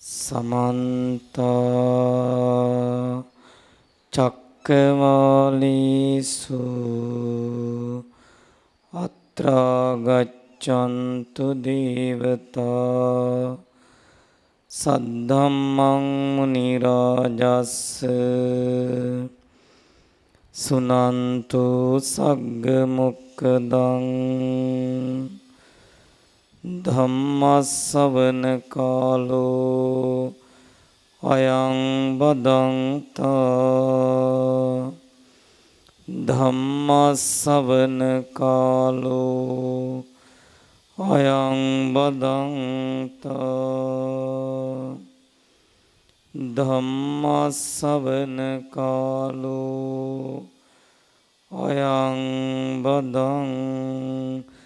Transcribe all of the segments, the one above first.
समन्त चक्रवालेषु अत्र गच्छन्तु देवता सद्धम्मं मुनिराजस्स सुनन्तु सग्गमुक्खदं धम्मश्रवण कालो अयं बदन्ता धम्मश्रवण कालो अयं बदन्ता धम्मश्रवण कालो अयं बदन्ता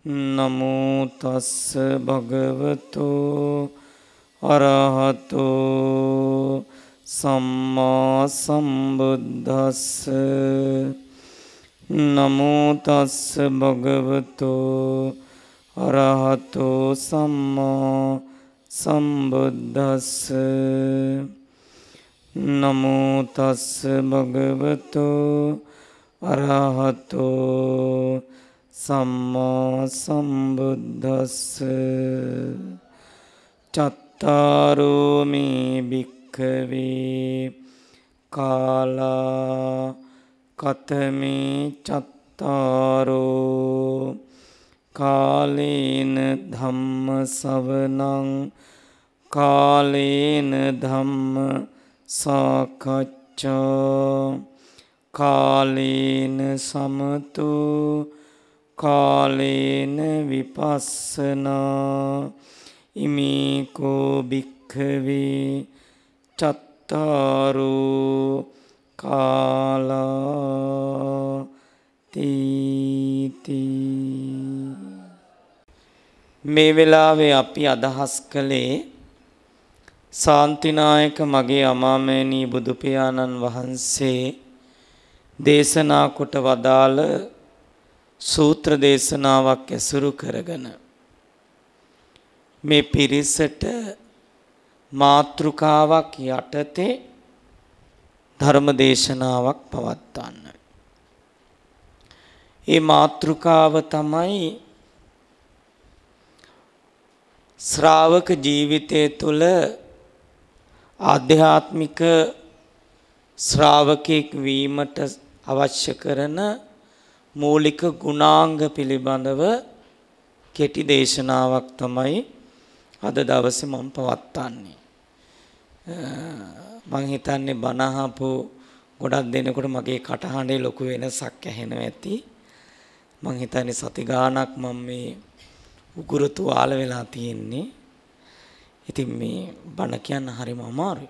नमो तस्स भगवतो अरहतो सम्मा सम्बुद्धस्स नमो तस्स भगवतो अरहतो सम्मा सम्बुद्धस्स नमो तस्स भगवतो अरहतो सम्मा सम्बुद्धस्स चत्तारो मे भिक्खवे काला कतमे चत्तारो कालेन धम्म सवनं कालेन धम्म साकच्चा कालेन समतो कालेन विपस्सना इमेको भिक्खवे चत्तारो काला तीति මේ වෙලාවේ අපි අදහස් කළේ ශාන්තිනායක මගේ අමාමෑණී බුදු පියාණන් වහන්සේ දේශනා කොට වදාළ සූත්‍ර දේශනාවක් ඇසුරු කරගෙන මේ පිරිසට මාතෘකාවක් යටතේ ධර්ම දේශනාවක් පවත්වන්න. ඒ මාතෘකාව තමයි ශ්‍රාවක ජීවිතය තුළ ආධ්‍යාත්මික ශ්‍රාවකෙක් වීමට අවශ්‍ය කරන මූලික ගුණාංග පිළිබඳව කෙටි දේශනාවක් තමයි අද දවසේ මම පවත්වන්නේ. මං හිතන්නේ බණ අහපු ගොඩක් දෙනෙකුට මගේ කටහඬේ ලොකු වෙනසක් ඇහෙනවා ඇති. මං හිතන්නේ සති ගාණක් මම මේ උගුරු තුවාල වෙලා තියෙන්නේ. ඉතින් මේ බණ කියන්න හරිම අමාරුයි.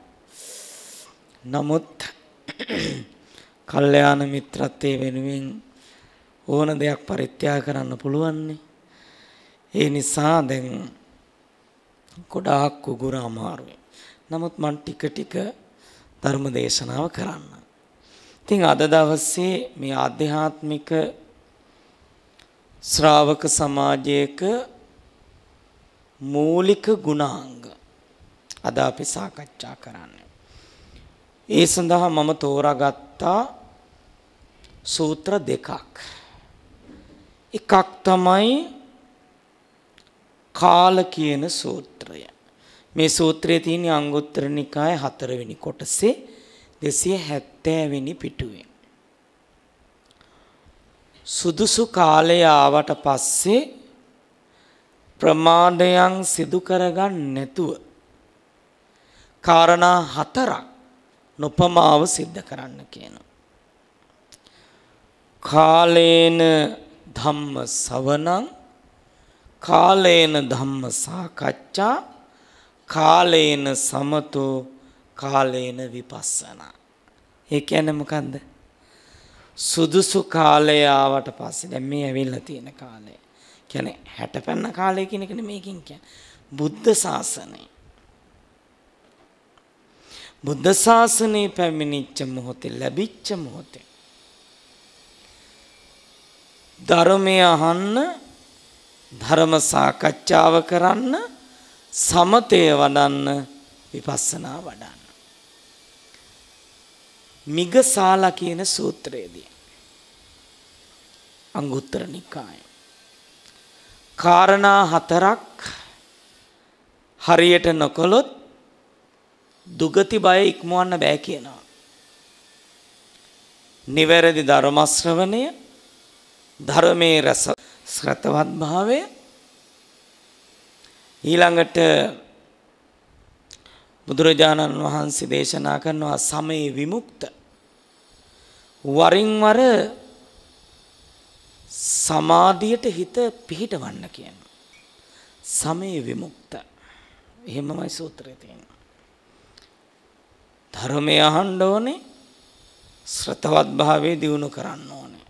නමුත් කල්යාණ මිත්‍රත්වයේ වෙනුවෙන් ඕන දෙයක් පරිත්‍යාග කරන්න පුළුවන්නේ. ඒ නිසා දැන් ගොඩාක් උගුර අමාරුයි. නමුත් මම ටික ටික ධර්ම දේශනාව කරන්න. ඉතින් අද දවසේ මේ ආධ්‍යාත්මික ශ්‍රාවක සමාජයක මූලික ගුණාංග අද අපි සාකච්ඡා කරන්නේ. ඒ සඳහා මම තෝරාගත්තා සූත්‍ර දෙකක්. එකක් තමයි කාල කියන සූත්‍රය. මේ සූත්‍රයේ තියෙන අංගුත්තර නිකායේ 4 වෙනි කොටසේ 270 වෙනි පිටුවේ. සුදුසු කාලය ආවට පස්සේ ප්‍රමාදයන් සිදු කරගන්න නැතුව කාරණා 4ක් නොපමාව සිද්ධ කරන්න කියනවා. කාලේන ධම්ම සවණං කාලේන ධම්ම සාකච්ඡා කාලේන සමතෝ කාලේන විපස්සනා. ඒ කියන්නේ මොකද්ද? සුදුසු කාලය ආවට පස්සේ දැන් මේ ඇවිල්ලා තියෙන කාලය. කියන්නේ 60 පෙන්න කාලය කියන එක නෙමෙයිකින් කියන්නේ. බුද්ධ ශාසනය. බුද්ධ ශාසනයේ පැමිණිච්ච මොහොතේ ලැබිච්ච මොහොතේ ධර්මය අහන්න ධර්ම සාකච්ඡාව කරන්න, සමතය වඩන්න, විපස්සනා වඩන්න. මිගසාලා කියන සූත්‍රයේදී අංගුත්තර නිකාය කාරණා 4ක් හරියට නොකළොත් දුගති බය ඉක්මවන්න බෑ කියනවා. නිවැරදි ධර්ම ශ්‍රවණය, ධර්මයේ රස ශ්‍රතවත් භාවය, ඊළඟට බුදුරජාණන් වහන්සේ දේශනා කරනවා සමේ විමුක්ත, වරින් වර සමාධියට හිත පිහිටවන්න කියනවා. සමේ විමුක්ත. එහෙමමයි සූත්‍රයේ තියෙන්නේ. ධර්මය අහන්න ඕනේ, ශ්‍රතවත් භාවයේ දියුණු කරන්න ඕනේ,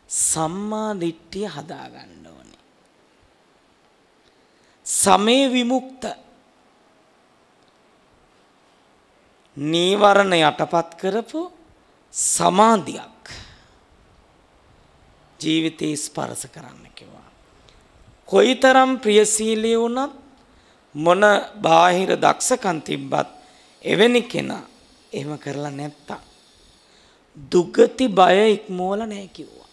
සම්මා දිට්ඨිය හදා ගන්න ඕනේ. සමේ විමුක්ත, නීවරණ යටපත් කරපු සමාධියක් ජීවිතේ ස්පර්ශ කරන්න කිව්වා. කොයිතරම් ප්‍රියශීලී වුණත්, මොන බාහිර දක්ෂකම් තිබ්බත්, එවැනි කෙනා එහෙම කරලා නැත්තම් දුගති බය ඉක්මවල නැහැ කිව්වා.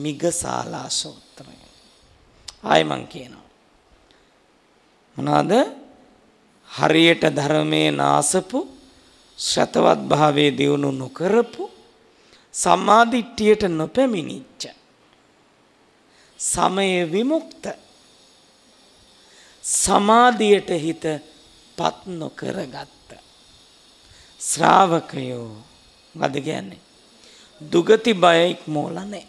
මිගසාලා සූත්‍රය. ආයි මං කියනවා. මොනවාද? හරියට ධර්මයේ නාසපු, ශ්‍රතවත් භාවයේ දියුණු නොකරපු, සම්මාදිට්ඨියට නොපැමිණිච්ච, සමය විමුක්ත, සමාධියට හිත පත් නොකරගත්ත ශ්‍රාවකයෝ මොකද කියන්නේ? දුගති බය ඉක්මවලා නැහැ.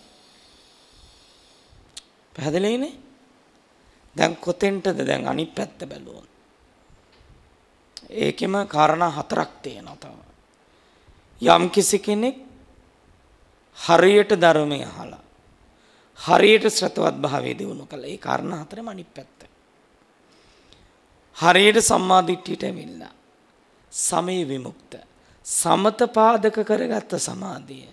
පැහැදිලිනේ? දැන් කොතෙන්ටද දැන් අනිත් පැත්ත බැලුවොත්? ඒකෙම කාරණා 4ක් තියෙනවා තව. යම් කිසි කෙනෙක් හරියට ධර්මය අහලා, හරියට ශ්‍රතවත් භාවයේ දිනු කළා. ඒ කාරණා 4ම අනිත් පැත්ත. හරියට සම්මාදිට්ඨියට ඇවිල්ලා, සමේ විමුක්ත, සමත පාදක කරගත්ත සමාධිය.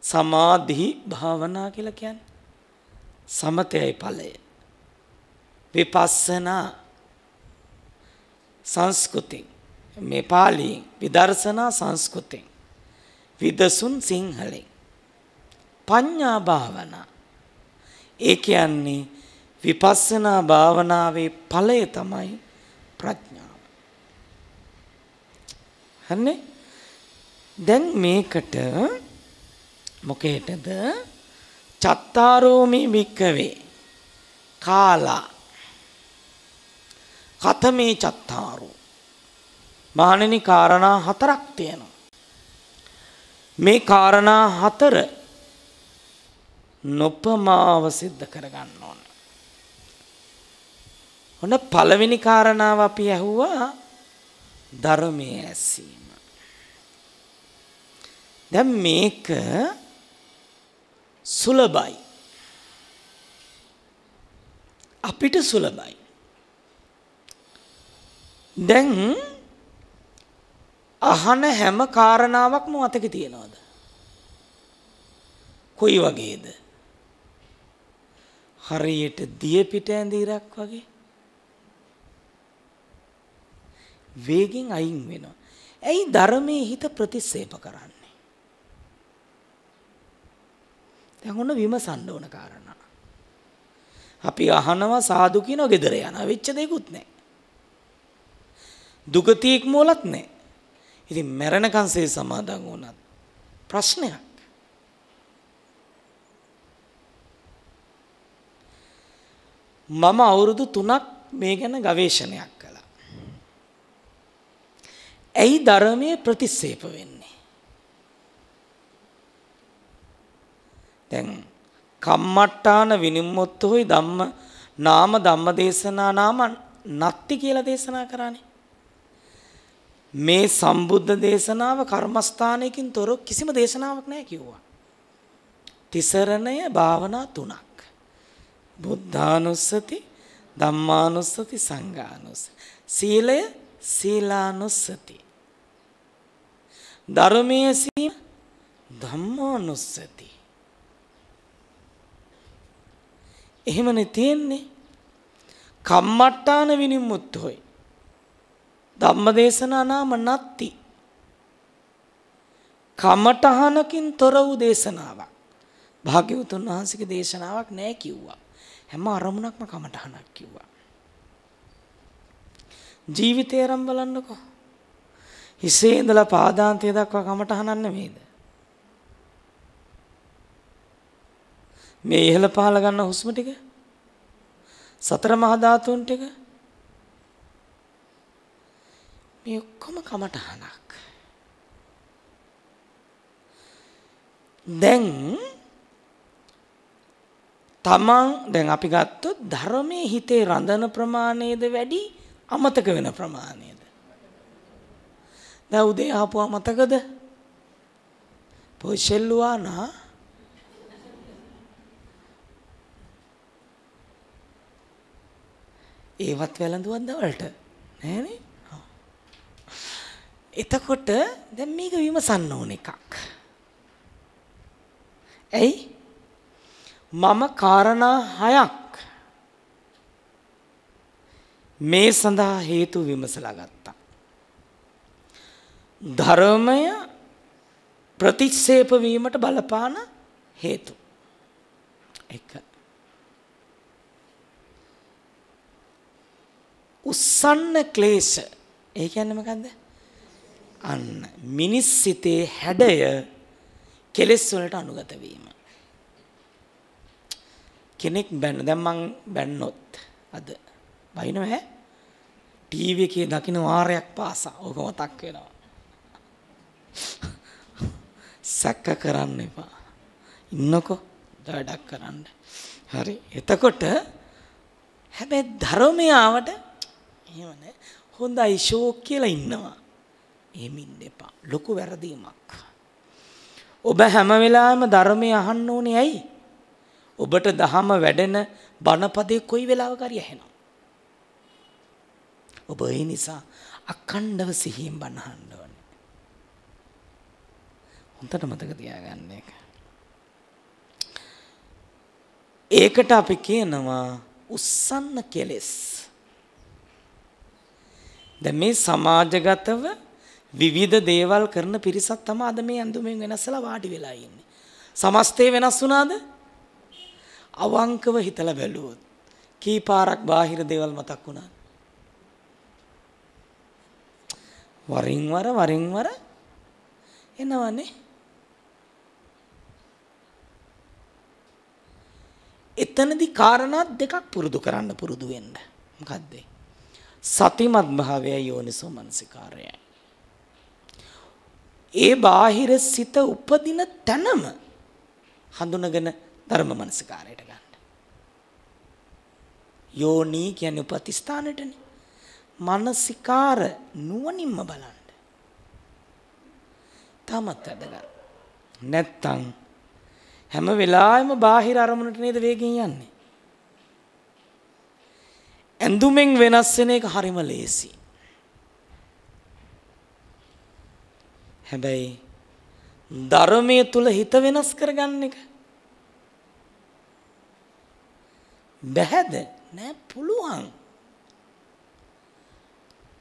සමාධි භාවනා කියලා කියන්නේ සමතයයි ඵලය. විපස්සනා සංස්කෘති, මේ පාලියෙන් විදර්ශනා සංස්කෘති, විදසුන් සිංහලෙන් පඤ්ඤා භාවනා. ඒ කියන්නේ විපස්සනා භාවනාවේ ඵලය තමයි ප්‍රඥාව. හන්නේ? දැන් මේකට මොකේටද? චත්තාරෝමි වික්කවේ කාලා කතමේ චත්තාරෝ. මහණෙනි, කාරණා 4ක් තියෙනවා. මේ කාරණා 4 නොපමාව සිද්ධ කරගන්න ඕන. ඔන්න පළවෙනි කාරණාව අපි ඇහුවා ධර්මයේ ඇසීම. දැන් මේක සුලභයි. අපිට සුලභයි. දැන් අහන හැම කාරණාවක්ම මතක තියනවද? කොයි වගේද? හරියට දිය පිට ඇඳිරක් වගේ වේගෙන් අයින් වෙනවා. ඇයි ධර්මයේ හිත ප්‍රතික්ෂේප කරන්නේ? දැන් ඔන්න විමසන්න ඕන කාරණා. අපි අහනවා සාදු කියනවා, ගෙදර යනවා, වෙච්ච දෙයක්වත් නැහැ. දුගතියක් මොලත් නැහැ. ඉතින් මරණකන් සේ සමාදන් වුණත් ප්‍රශ්නයක්. මම අවුරුදු 3ක් මේ ගැන ගවේෂණයක් කළා. ඇයි ධර්මයේ ප්‍රතික්ෂේප වෙන්නේ? දැන් කම්මට්ටාන විනිමුත්තෝයි ධම්ම නාම ධම්මදේශනා නාම නත්ති කියලා දේශනා කරානේ. මේ සම්බුද්ධ දේශනාව කර්මස්ථානයකින් තොර කිසිම දේශනාවක් නැහැ කිව්වා. තිසරණය භාවනා 3ක්. බුද්ධානුස්සති, ධම්මානුස්සති, සංඝානුස්සති. සීලය, සීලානුස්සති. ධර්මයේ සීල, ධම්මානුස්සති. එහෙමනේ තියෙන්නේ. කම්මට්ටාන විනිමුත්තෝයි. ධම්මදේශනා නාම නත්ති. කමඨහනකින් තොර වූ දේශනාවක්. භාග්‍යවතුන් වහන්සේගේ දේශනාවක් නෑ කිව්වා. හැම අරමුණක්ම කමඨහනක් කිව්වා. ජීවිතය ආරම්භ බලන්නකෝ. හිසේ ඉඳලා පාදාන්තය දක්වා කමඨහනක් නෙමෙයිද? මේ ඉහළ පහළ ගන්න හුස්ම ටික සතර මහා ධාතුන් ටික මේ ඔක්කොම කමඨහනක්. දැන් අපි ගත්තොත් ධර්මයේ හිතේ රඳන ප්‍රමාණයද වැඩි අමතක වෙන ප්‍රමාණයද? දැන් උදේ ආපුවා මතකද? පොෂෙල්ලුවා නා ඒවත් වැළඳුවද්ද වලට නෑනේ. එතකොට දැන් මේක විමසන්න ඕන එකක්. ඇයි? මම කාරණා 6ක් මේ සඳහා හේතු විමසලා ගත්තා. ධර්මය ප්‍රතික්ෂේප වීමට බලපාන හේතු. 1. උස්සන්න ක්ලේශ. ඒ කියන්නේ මොකද්ද? අන්න මිනිස් සිතේ හැඩය කෙලෙස් වලට අනුගත වීම. කෙනෙක් දැන් මං බැන්නොත් අද බයිනව ඈ ටීවී එකේ දකින්න වාරයක් පාසා ඕක මතක් වෙනවා. සැක කරන්න එපා. ඉන්නකෝ වැඩක් කරන්න. හරි. එතකොට හැබැයි ධර්මයේ ආවට එහෙම නෑ. හොඳයි ෂෝක් කියලා ඉන්නවා. එහෙම ඉන්න එපා. ලොකු වැරදීමක්. ඔබ හැම වෙලාවෙම ධර්මය අහන්න ඕනේ ඇයි? ඔබට දහම වැඩෙන බණපදේ කොයි වෙලාවක හරි ඇහෙනවා. ඔබ ඒ නිසා අඛණ්ඩව සිහියෙන් බණ අහන්න ඕනේ. හොඳට මතක තියාගන්න එක. ඒකට අපි කියනවා උස්සන්න කෙලෙස්. දැන් මේ සමාජගතව විවිධ දේවල් කරන පිරිසක් තමයි අද මේ ඇඳුමෙන් වෙනස්ලා වාඩි වෙලා ඉන්නේ. සමස්තය වෙනස් වුණාද? අවංකව හිතලා බැලුවොත් කී පාරක් බාහිර දේවල් මතක් වුණා. වරින් වර එනවනේ. එතනදී කාරණා දෙකක් පුරුදු කරන්න පුරුදු වෙන්න. මොකද්ද? සතිමත් භාවය යෝනිසෝ මනසිකාරයයි. ඒ බාහිර සිත උපදින තැනම හඳුනගෙන ධර්ම මනසිකාරයට ගන්න. යෝනි කියන්නේ උපතිස්ථානෙටනේ. මනසිකාර නුවණින්ම බලන්න. තමත් වැඩගන්න. නැත්තම් හැම වෙලාවෙම බාහිර අරමුණට නේද වේගෙන් යන්නේ. ඇඳුමෙන් වෙනස් වෙන එක හරිම ලේසි. හැබැයි ධර්මයේ තුල හිත වෙනස් කරගන්න එක බැහැද? නෑ, පුළුවන්.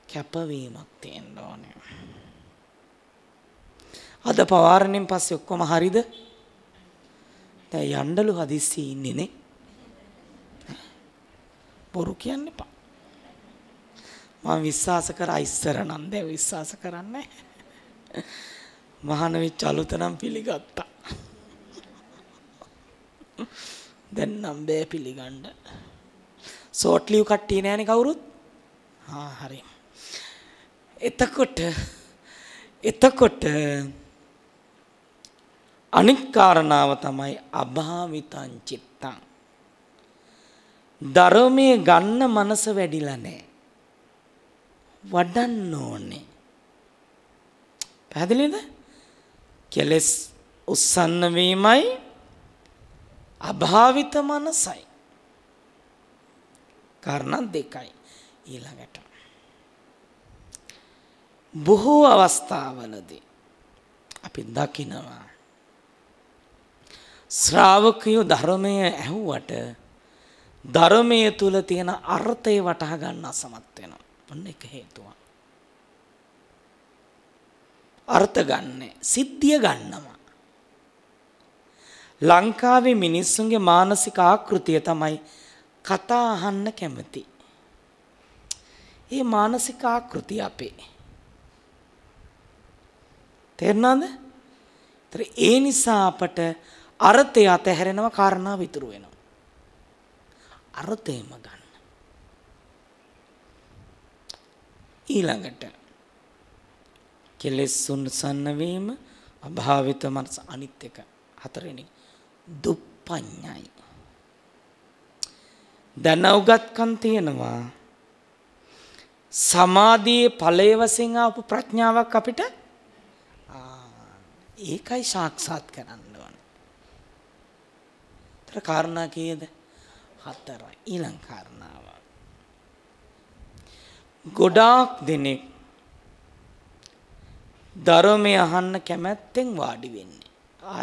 කැපවීමක් තියෙන්න ඕනේ. අද පවාරණයෙන් පස්සේ ඔක්කොම හරිද? දැන් යණ්ඩලු හදිස්සි ඉන්නේ නේ. බොරු කියන්න එපා. මම විශ්වාස කරා ඉස්සර නම් දැන් විශ්වාස කරන්නේ මහාන වෙච්ච අලුත නම් පිළිගත්තා. දැන් නම් බෑ පිළිගන්න. ෂෝට් ලිව් කට්ටිය නෑනේ කවුරුත්. හරි. එතකොට අනික් කාරණාව තමයි අභාවිතං චිත්තං. ධර්මයේ ගන්න මනස වැඩිලා නැහැ. වඩන්න ඕනේ. පැහැදිලිද? කෙලස් උස්සන්න වීමයි අභාවිත මනසයි. කාරණා දෙකයි. ඊළඟට බොහෝ අවස්ථාවලදී අපි දකිනවා ශ්‍රාවකයෝ ධර්මය ඇහුවට ධර්මයේ තුල තියෙන අර්ථය වටහා ගන්න අසමත් වෙනවා. ඔන්න එක හේතුවක්. අර්ථ ගන්න, සිද්ධිය ගන්නවා. ලංකාවේ මිනිස්සුන්ගේ මානසික ආකෘතිය තමයි කතා අහන්න කැමති. ඒ මානසික ආකෘතිය අපේ. තේරුණාද? ඒ නිසා අපට අර්ථය අතහැරෙනවා, කාරණා විතර වෙනවා. අර්ථයම ගන්න. ඊළඟට කෙලෙස් සුන්සන්න වීම, අභාවිත මනස, අනිත් එක හතරෙනි දුප්පඤ්ඤයි. දැනුගත්කම් තියෙනවා. සමාධියේ ඵලයේ වශයෙන් ආපු ප්‍රඥාවක් අපිට ඒකයි සාක්ෂාත් කරන්න ඕනේ. තර කාරණා කීයද? හතරයි. ඊළඟ කාරණාව. ගොඩාක් දෙනෙක් ධර්මය අහන්න කැමැත්තෙන් වාඩි වෙන්නේ.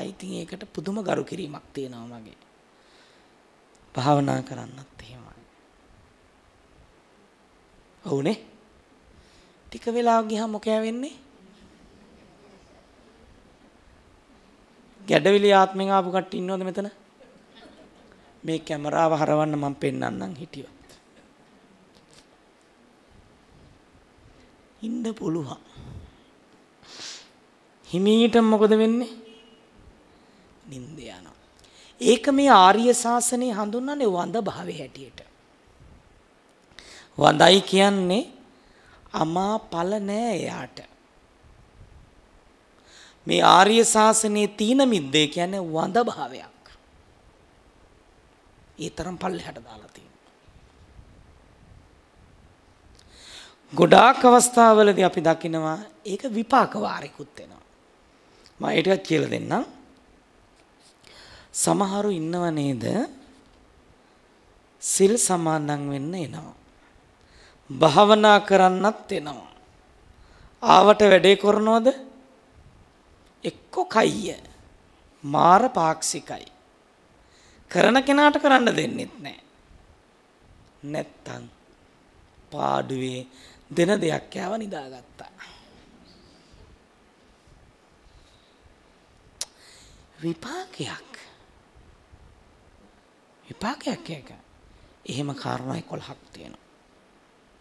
ඉතින් ඒකට පුදුම ගරු කිරීමක් තියෙනවා මගේ. භාවනා කරන්නත් එහෙමයි. ඔව්නේ. ටික වෙලාවක් ගියාම මොකෑ වෙන්නේ? ගැඩවිලි ආත්මෙන් ආපු කට්ටිය ඉන්නවද මෙතන? මේ කැමරාව හරවන්න මම පෙන්නන්නම් හිටියොත්. ඉන්න පුළුවන්. හිමීට මොකද වෙන්නේ? නිින්ද යනවා. ඒක මේ ආර්ය ශාසනය හඳුන්වන්නේ වඳ භාවයේ හැටියට. වඳයි කියන්නේ අමා ඵල නෑ එයාට. මේ ආර්ය ශාසනයේ තීන මිද්දේ කියන්නේ වඳ භාවයක්. ඒ තරම් පල්ලෙහාට දාලා තියෙනවා. ගොඩාක් අවස්ථාවලදී අපි දකිනවා ඒක විපාක වාරිකුත් වෙනවා. මම ඒක කියලා දෙන්නම්. සමහරු ඉන්නව නේද? සිල් සමාදන් වෙන්න එනවා. භාවනා කරන්නත් එනවා. ආවට වැඩේ කරනවද? එක්ක කයිය. මාර පාක්ෂිකයි. කරන කෙනාට කරන්න දෙන්නෙත් නැහැ. නැත්තම් පාඩුවේ දෙන දෙයක් කෑව නිදාගත්තා. විපාකයක් ඒක. එහෙම කාරණා 11ක් තියෙනවා.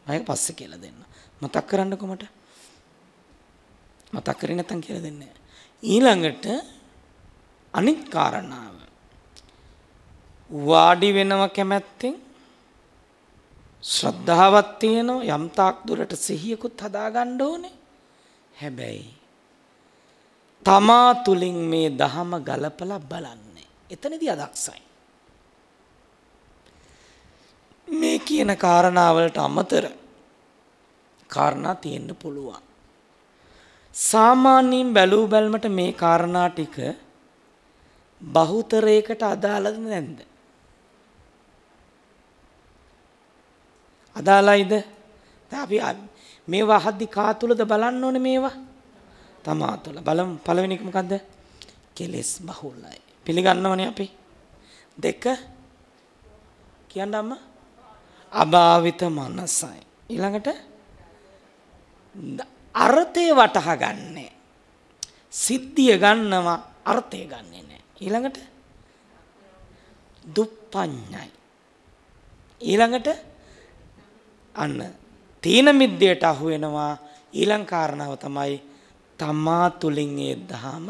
මම පස්සේ කියලා දෙන්න. මතක් කරන්නකො මට. මතක් කරේ නැත්තම් කියලා දෙන්නේ නැහැ. ඊළඟට අනිත් කාරණාව වාඩි වෙනව කැමැත්තෙන් ශ්‍රද්ධාවක් තියෙනවා, යම් තාක් දුරට සිහියකුත් හදා ගන්න ඕනේ. හැබැයි තමා තුලින් මේ දහම ගලපලා බලන්නේ. එතනදී අදක්සයි. මේ කියන කාරණාවලට අමතර කාරණා තියෙන්න පුළුවන්. සාමාන්‍යයෙන් බැලූ බැලමට මේ කාරණා ටික බහුතරයකට අදාළද නැද්ද? අදාළයිද? අපි මේවා අහද්දි කා තුලද බලන්න ඕනේ මේවා? තමා තුල. බලමු පළවෙනි එක මොකද්ද? කෙලෙස් බහුලයි. පිළිගන්නවනේ අපි. 2 කියන්න අම්මා. අභාවිත මනසයි. ඊළඟට අර්ථය වටහා ගන්නෑ. සිද්ධිය ගන්නවා, අර්ථය ගන්නෙ නෑ. ඊළඟට දුප්පඤ්ඤයි. ඊළඟට අන්න තීන මිද්දයට අහු වෙනවා. ඊළඟ කාරණාව තමයි තමා තුලින් ඒ දහම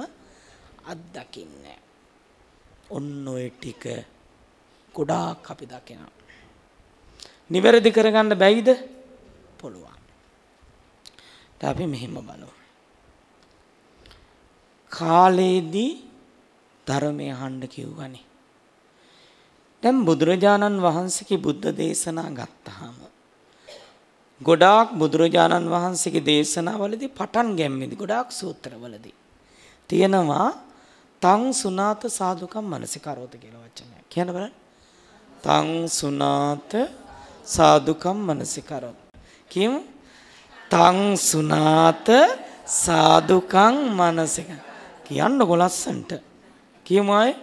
අත්දකින්නේ. ඔන්න ඔය ටික ගොඩාක් අපි දකිනවා. නිවැරදි කරගන්න බැයිද? පුළුවන්. අපි මෙහෙම බලමු. කාලේදී ධර්මය අහන්න කිව්වනේ. දැන් බුදුරජාණන් වහන්සේගේ බුද්ධ දේශනා ගත්තාම ගොඩාක් බුදුරජාණන් වහන්සේගේ දේශනාවලදී පටන් ගැම්මේදී ගොඩාක් සූත්‍රවලදී තියෙනවා තං සුනාත සාදුකම් මනසිකරෝත කියලා වචනයක්. කියන්න බලන්න. තං සුනාත සාදුකම් මනසිකරෝත. කියමු. තං සුනාත සාදුකං මනසික. කියන්නකො ලස්සන්ට. කියමු අය.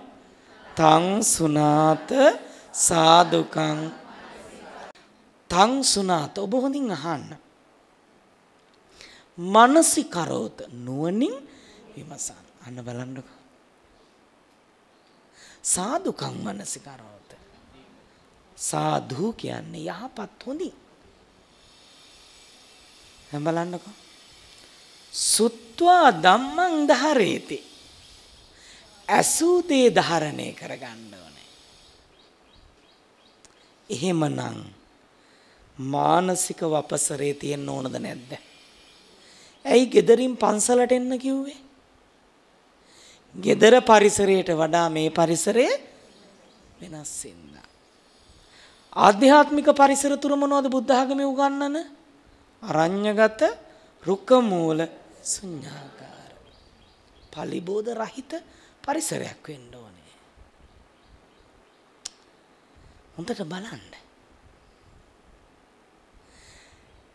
තං සුනාත සාදුකං තං සුනාත ඔබ හොඳින් අහන්න. මනසිකරෝත නුවණින් විමසන්න. අන්න බලන්නකො. සාදුකං මනසිකරෝත. සාදු කියන්නේ යහපත් හොඳින්. දැන් බලන්නකො. සුත්වා ධම්මං ධාරේති. අසුදේ ධාරණය කරගන්න ඕනේ. එහෙමනම් මානසික වපසරේ තියෙන්න ඕනද නැද්ද? ඇයි ගෙදරින් පන්සලට එන්න කිව්වේ? ගෙදර පරිසරයට වඩා මේ පරිසරය වෙනස් වෙනවා. ආධ්‍යාත්මික පරිසර තුර මොනවද බුද්ධ ආගමේ උගන්වන? අරඤ්‍යගත, රුක්ක මූල, ශුන්‍යාකාර. පලිබෝධ රහිත පරිසරයක් වෙන්න ඕනේ. හොඳට බලන්න.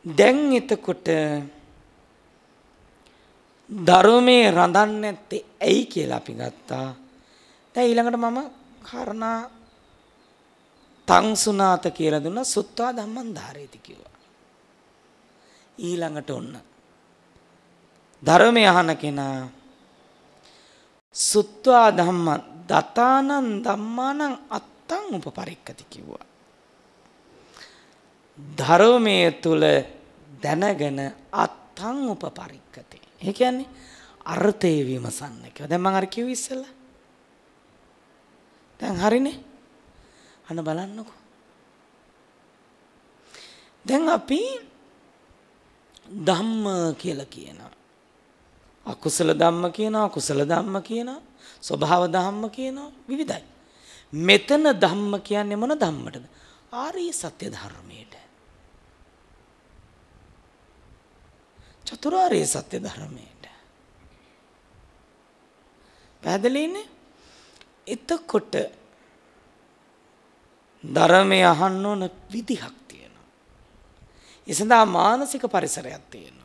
දැන් එතකොට ධර්මයේ රඳන්නේ නැත්තේ ඇයි කියලා අපි ගත්තා. දැන් ඊළඟට මම කාරණා තංසුනාත කියලා දුන්නා. සුත්වා ධම්මං ධාරේති කිව්වා. ඊළඟට ඔන්න ධර්මය අහන කෙනා සුත්වා ධම්ම දතානං ධම්මානං අත්තං උපපරික්කති කිව්වා. ධර්මයේ තුල දැනගෙන අත්තං උපපරික්කති. ඒ කියන්නේ අර්ථය විමසන්න කියලා. දැන් මම අර කිව්ව ඉස්සෙල්ලා. දැන් හරිනේ. අන්න බලන්නකෝ. දැන් අපි ධම්ම කියලා කියනවා. අකුසල ධම්ම කියනවා, කුසල ධම්ම කියනවා, ස්වභාව ධම්ම කියනවා, විවිධයි. මෙතන ධම්ම කියන්නේ මොන ධම්මටද? ආර්ය සත්‍ය ධර්මයට. චතුරාර්ය සත්‍ය ධර්මයට. පැහැදිලිනේ? එතකොට ධර්මය අහන්න ඕන විදිහක් තියෙනවා. ඒ සඳහා මානසික පරිසරයක් තියෙනවා.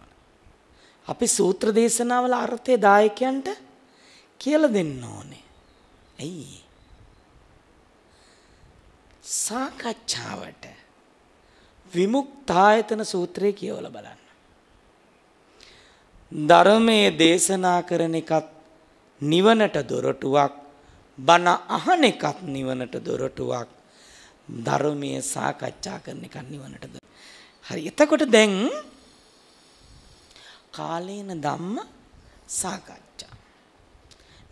අපි සූත්‍ර දේශනාවල අර්ථය දායකයන්ට කියලා දෙන්න ඕනේ. ඇයි? සාකච්ඡාවට විමුක්තායතන සූත්‍රය කියවලා බලන්න. ධර්මයේ දේශනා කරන එකත් නිවනට දොරටුවක්, බණ අහන එකත් නිවනට දොරටුවක්, ධර්මයේ සාකච්ඡා කරන එකත් නිවනට දොරටුවක්. හරි. එතකොට දැන් කාලේන ධම්ම සාකච්ඡා.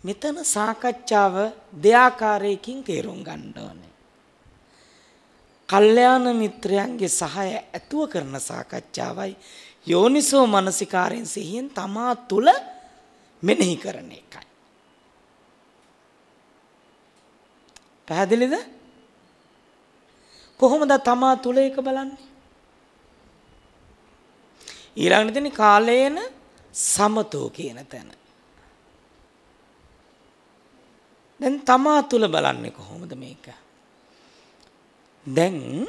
මෙතන සාකච්ඡාව දෙආකාරයකින් තේරුම් ගන්න ඕනේ. කල්යාණ මිත්‍රයන්ගේ සහාය ඇතුව කරන සාකච්ඡාවයි යෝනිසෝ මනසිකාරයෙන් සිහියෙන් තමා තුල මෙනෙහි කරන එකයි. පැහැදිලිද? කොහොමද තමා තුල එක බලන්නේ? ඊළඟට තියෙන කාලේන සමතෝ කියන තැන. දැන් තමා තුල බලන්නේ කොහොමද මේක? දැන්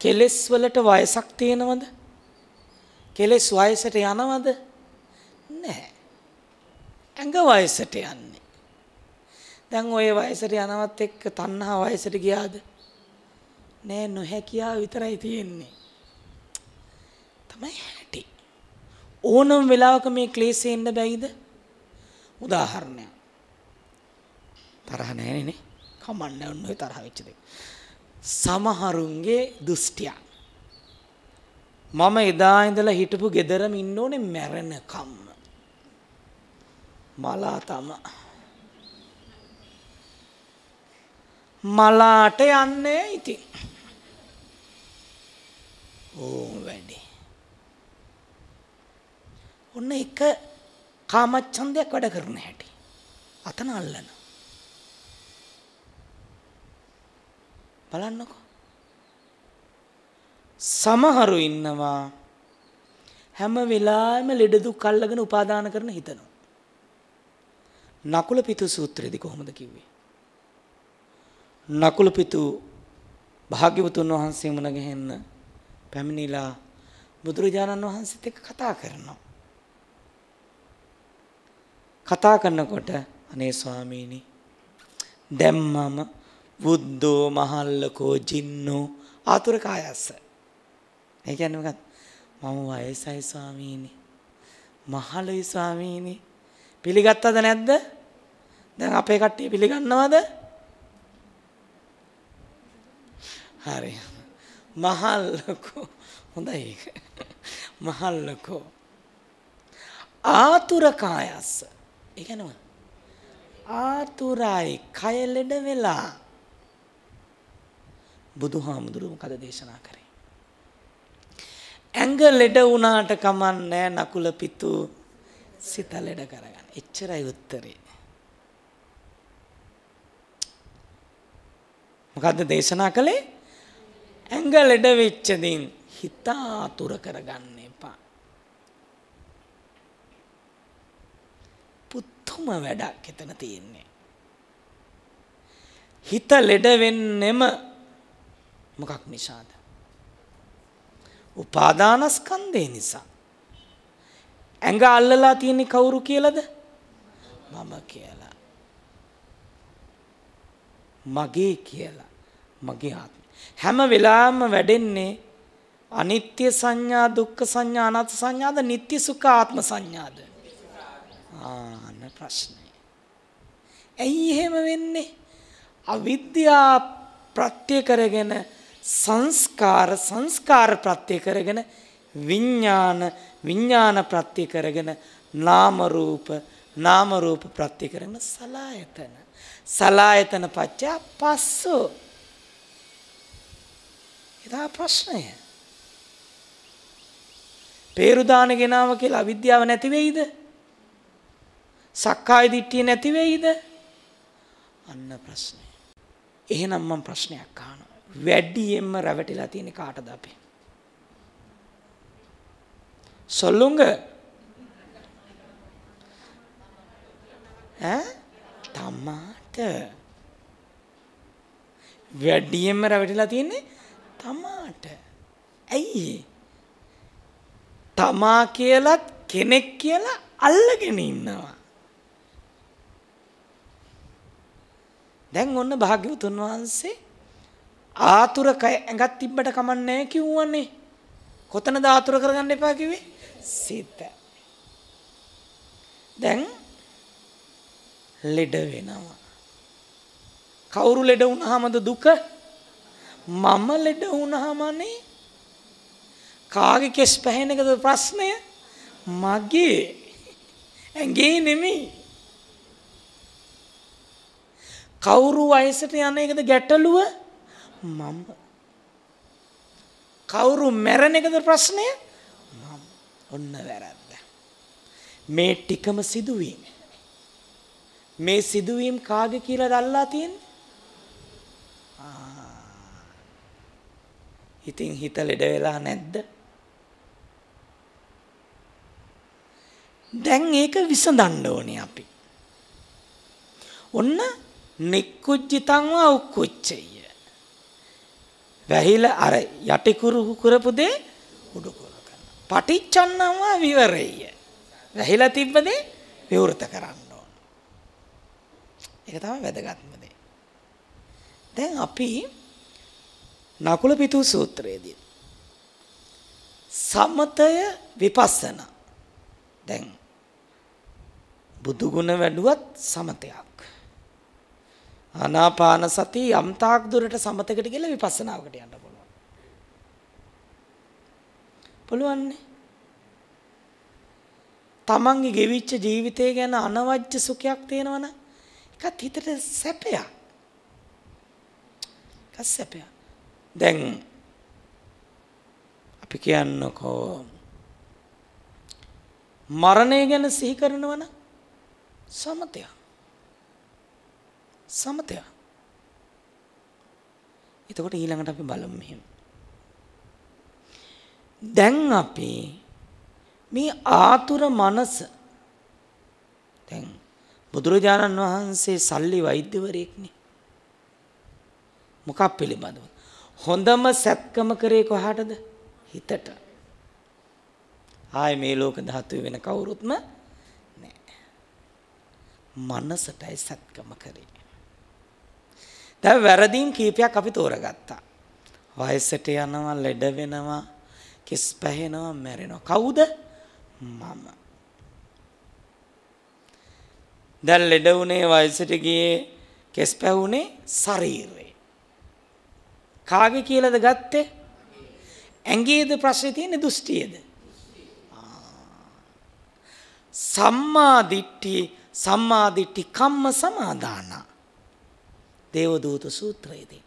කෙලස් වලට වයසක් තියෙනවද? කෙලස් වයසට යනවද? නැහැ. ඇඟ වයසට යන්නේ. දැන් ওই වයසට යනවත් එක්ක තණ්හා වයසට ගියාද? නෑ, නොහැකියාව විතරයි තියෙන්නේ. තමයි හැටි. ඕනම වෙලාවක මේ ක්ලේශේ ඉන්න බැයිද? උදාහරණයක්. තරහ නෑනේ නේ. කමන්නේ ඔන්න ඔය තරහ වෙච්ච දෙයක්. සමහරුන්ගේ දෘෂ්ටිය. මම එදා ඉඳලා හිටපු ගෙදරම ඉන්න ඕනේ මැරෙනකම්. මලා තම. මලාට යන්නේ ඉතින්. ඕ වැඩි. ඔන්න එක කාමච්ඡන්දයක් වැඩ කරන හැටි. අතන අල්ලන. බලන්නකෝ. සමහරු ඉන්නවා හැම වෙලාවෙම ලෙඩ දුක් අල්ලගෙන උපාදාන කරන හිතනවා. නකුල පිතු සූත්‍රයේදී කොහොමද කිව්වේ? නකුල පිතු භාග්‍යවතුන් වහන්සේ මුණ ගැහෙන්න පැමිණිලා බුදුරජාණන් වහන්සේත් එක්ක කතා කරනවා. කතා කරනකොට අනේ ස්වාමීනි දැන් මම බුද්ධෝ මහල්ලකෝ ජින්නෝ ආතුර කායස්ස. ඒ කියන්නේ මොකක්ද? මම වයසයි ස්වාමීනි. මහලුයි ස්වාමීනි. පිළිගත්තද නැද්ද? දැන් අපේ කට්ටිය පිළිගන්නවද? හරි. මහල්ලකෝ හොඳයි ඒක. මහල්ලකෝ ආතුර කායස්ස. ඒ කියන්නේ ආතුරයි කය ලෙඩ වෙලා. බුදුහාමුදුරුවෝ මොකද දේශනා කරේ? ඇඟ ලෙඩ වුණාට කමන්නේ නකුල පිතු සිත ලෙඩ කරගන්න. එච්චරයි උත්තරේ. මොකද්ද දේශනා කළේ? ඇඟ ලෙඩ වෙච්ච දින් හිත ආතුර කරගන්න එපා. පුතුම වැඩක් එතන තියෙන්නේ. හිත ලෙඩ වෙන්නෙම මොකක් නිසාද? උපාදානස්කන්ධය නිසා. ඇඟ අල්ලලා තියෙන්නේ කවුරු කියලාද? මම කියලා. මගේ කියලා. මගේ ආත්මය. හැම වෙලාවෙම වැඩෙන්නේ අනිත්‍ය සංඥා, දුක්ඛ සංඥා, අනාත්ම සංඥාද, නිට්ටය සුඛ ආත්ම සංඥාද? ආන ප්‍රශ්නේ. ඇයි එහෙම වෙන්නේ? අවිද්‍යා ප්‍රත්‍ය කරගෙන සංස්කාර ප්‍රත්‍ය කරගෙන විඥාන ප්‍රත්‍ය කරගෙන නාම රූප ප්‍රත්‍ය කරගෙන සලායතන පත්‍ය පස්සෝ. එදා ප්‍රශ්නය. පේරුදාන ගෙනාව කියලා අවිද්‍යාව නැති වෙයිද? සක්කාය දිට්ඨිය නැති වෙයිද? අන්න ප්‍රශ්නය. එහෙනම් මම ප්‍රශ්නයක් අහනවා. වැඩියෙන්ම රැවටිලා තියෙන කාටද අපි? සොල්ලුංග තමාට. වැඩියෙන්ම රැවටිලා තියෙන්නේ තමාට. ඇයි? තමා කියලත් කෙනෙක් කියලා අල්ලගෙන ඉන්නවා. දැන් ඔන්න භාග්‍යවතුන් වහන්සේ ආතුර ඇඟක් තිබ්බට කමන්නේ නැහැ කිව්වනේ. කොතනද ආතුර කරගන්න එපා කිව්වේ? සිත. දැන් ලෙඩ වෙනවා. කවුරු ලෙඩ වුණාමද දුක? මම ලෙඩ වුණාමනේ. කාගේ කෙස් පැහෙන එකද ප්‍රශ්නය? මගේ. ඇඟේ නෙමෙයි. කවුරු වයසට යන එකද ගැටලුව? මම. කවුරු මැරෙන එකද ප්‍රශ්නය? මම. ඔන්න වැරද්ද. මේ ටිකම සිදුවීම. මේ සිදුවීම් කාගේ කියලාද අල්ලා තියෙන්නේ? ඉතින් හිත ලෙඩ වෙලා නැද්ද? දැන් ඒක විසඳන්න ඕනේ අපි. ඔන්න නික්කුජ්ජිතං වා උක්කුච්චය. වැහිලා අර යටි කුරු කරපු දේ උඩු කර ගන්න. පටිච්චන්නං වා විවරය. වැහිලා තිබ්බ දේ විවෘත කරන්න ඕන. ඒක තමයි වැදගත්ම දේ. දැන් අපි නකුල පිටු සූත්‍රයේදී සමතය විපස්සනා. දැන් බුදු ගුණ වැඩුවත් සමතයක්. ආනාපාන සති යම් තාක් දුරට සමතකට ගිහලා විපස්සනාවකට යන්න පුළුවන්. පුළුවන්නේ. තමන්ගේ ගෙවිච්ච ජීවිතය ගැන අනවජ්‍ය සුඛයක් තියෙනවනම් ඒකත් හිතට සැපයක්. ඒක සැපයක්. දැන් අපි කියන්නකෝ මරණය ගැන සිහි කරනවනම් සමතයක්. සමතය. එතකොට ඊළඟට අපි බලමු මෙහෙම. දැන් අපි මේ ආතුර මනස දැන් බුදුරජාණන් වහන්සේ සල්ලි වෛද්‍යවරයෙක්නේ. මොකක් පිළිබඳව? හොඳම සැත්කම කරේ කොහාටද? හිතට. ආයේ මේ ලෝක ධාතුවේ වෙන කවුරුත්ම නැහැ. මනසටයි සැත්කම කරේ. දැන් වැරදීම් කීපයක් අපි තෝරගත්තා. වයසට යනවා, ලෙඩ වෙනවා, කිස් පැහෙනවා, මැරෙනවා. කවුද? මම. දැන් ලෙඩ වුණේ, වයසට ගියේ, කිස් පැහුනේ ශරීරේ. කාගේ කියලාද ගත්තේ? ඇඟේද ප්‍රශ්නේ තියෙන්නේ, දෘෂ්ටියේද? සම්මා දිට්ඨි කම්ම සමාදාන දේවදූත සූත්‍රයේදී.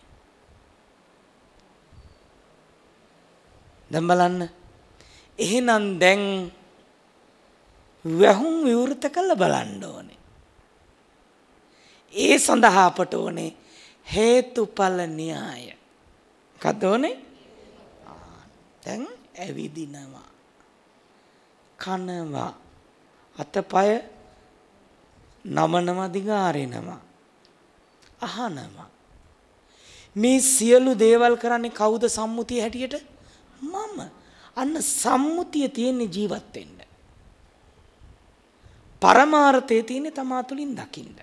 දැන් බලන්න. එහෙනම් දැන් වැහුම් විවෘත කළ බලන්න ඕනේ. ඒ සඳහා අපට ඕනේ හේතුඵල න්‍යාය. මොකද ඕනේ? දැන් ඇවිදිනවා, කනවා, අතපය නමනවා, දිගාරිනවා, අහනවා. මේ සියලු දේවල් කරන්නේ කවුද? සම්මුතිය හැටියට මම. අන්න සම්මුතිය තියෙන ජීවත් වෙන්න. පරමාර්ථයේ තියෙන තමා තුලින් දකින්න.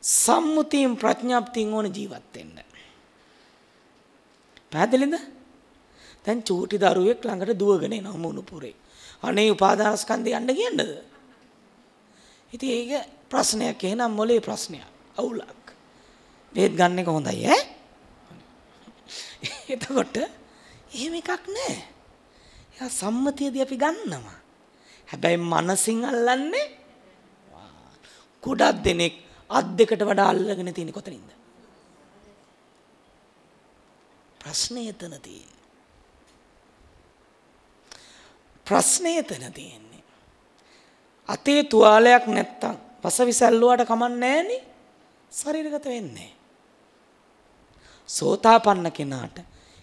සම්මුතියෙන් ප්‍රඥාප්තියෙන් ඕන ජීවත් වෙන්න. පැහැදිලිද? දැන් චූටි දරුවෙක් ළඟට දුවගෙන එනවා මුණුපුරේ. අනේ උපාදානස්කන්ධය යන්න කියන්නද? ඉතින් ඒක ප්‍රශ්නයක්. එහෙනම් මොලේ ප්‍රශ්නයක්. අවුලක්. බෙහෙත් ගන්න එක හොඳයි ඈ. එතකොට එහෙම එකක් නැහැ. ඒක සම්මතියදී අපි ගන්නවා. හැබැයි මනසින් අල්ලන්නේ ගොඩක් දෙනෙක් අත් දෙකට වඩා අල්ලගෙන තියෙන කොතනින්ද? ප්‍රශ්නේ එතන තියෙන්නේ. ප්‍රශ්නේ එතන තියෙන්නේ. අතේ තුවාලයක් නැත්තම් වසවිසල්ලුවාට කමන්නේ නැහනේ. ශරීරගත වෙන්නේ. සෝතාපන්න කෙනාට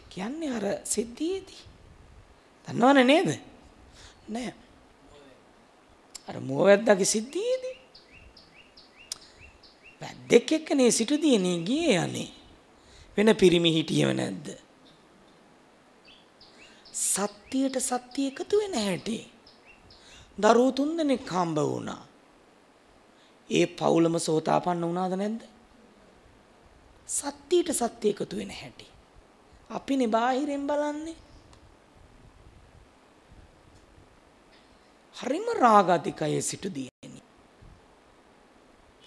කියන්නේ අර සිද්ධියේදී. දන්නවනේ නේද? නෑ. අර මුවවැද්දාගේ සිද්ධියේදී වැද්දෙක් එක්කනේ සිටුදීනේ ගියේ යන්නේ. වෙන පිරිමි හිටියව නැද්ද? සත්‍යයට සත්‍ය එකතු වෙන හැටි. දරුවෝ 3 දෙනෙක් හම්බ වුණා. ඒ පවුලම සෝතාපන්න වුණාද නැද්ද? සත්‍යයට සත්‍ය එකතු වෙන හැටි. අපිනේ බාහිරෙන් බලන්නේ. හරිම රාගාධිකයේ සිටුදීනේ.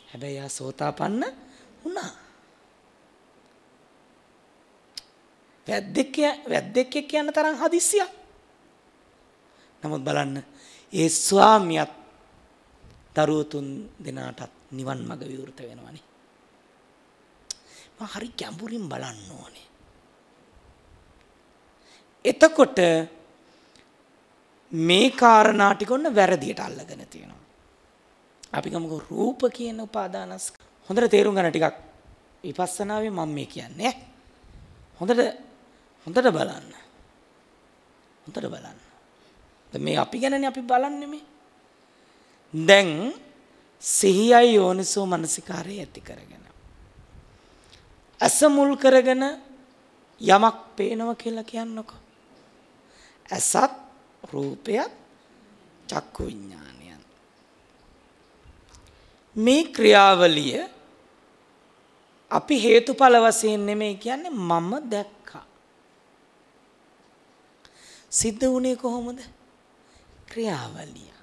හැබැයි ආ සෝතාපන්න වුණා. වැද්දෙක් කියන තරම් හදිස්සියක්. නමුත් බලන්න ඒ ස්වාමියාත් දරුවෝ 3 දෙනාටත් නිවන් මඟ විවෘත වෙනවනේ. මම හරි ගැඹුරින් බලන්න ඕනේ. එතකොට මේ කාරණා ටික ඔන්න වැරදියට අල්ලගෙන තියෙනවා. අපි ගමුකෝ රූප කියන උපාදානස්. හොඳට තේරුම් ගන්න ටිකක් විපස්සනාවේ මම මේ කියන්නේ. හොඳට බලන්න. හොඳට බලන්න. දැන් මේ අපි ගැනනේ අපි බලන්නේ මේ. දැන් සිහියයි යෝනිසෝ මනසිකාරය ඇති කරගෙන. අසමුල් කරගෙන යමක් පේනවා කියලා කියන්නකො. අසත් රූපයත් චක්කු විඥානයන්. මේ ක්‍රියාවලිය අපි හේතුඵල වශයෙන් නෙමෙයි කියන්නේ මම දැක්කා. සිද්ධ වුණේ කොහොමද? ක්‍රියාවලිය.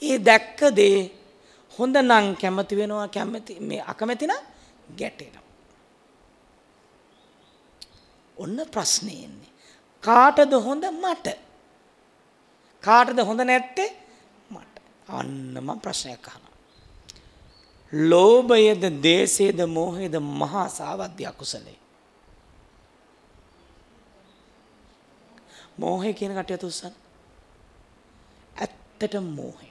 ඒ දැක්ක දේ හොඳ නම් කැමති වෙනවා, කැමති මේ අකමැති නම් ගැටෙනවා. ඔන්න ප්‍රශ්නේ එන්නේ. කාටද හොඳ? මට. කාටද හොඳ නැත්තේ? මට. අන්න මම ප්‍රශ්නයක් අහනවා. ලෝභයද, දේශයද, මෝහයද මහා සාවද්‍ය අකුසලයි. මෝහය කියන කටියට උස්සන්න. ඇත්තටම මෝහය.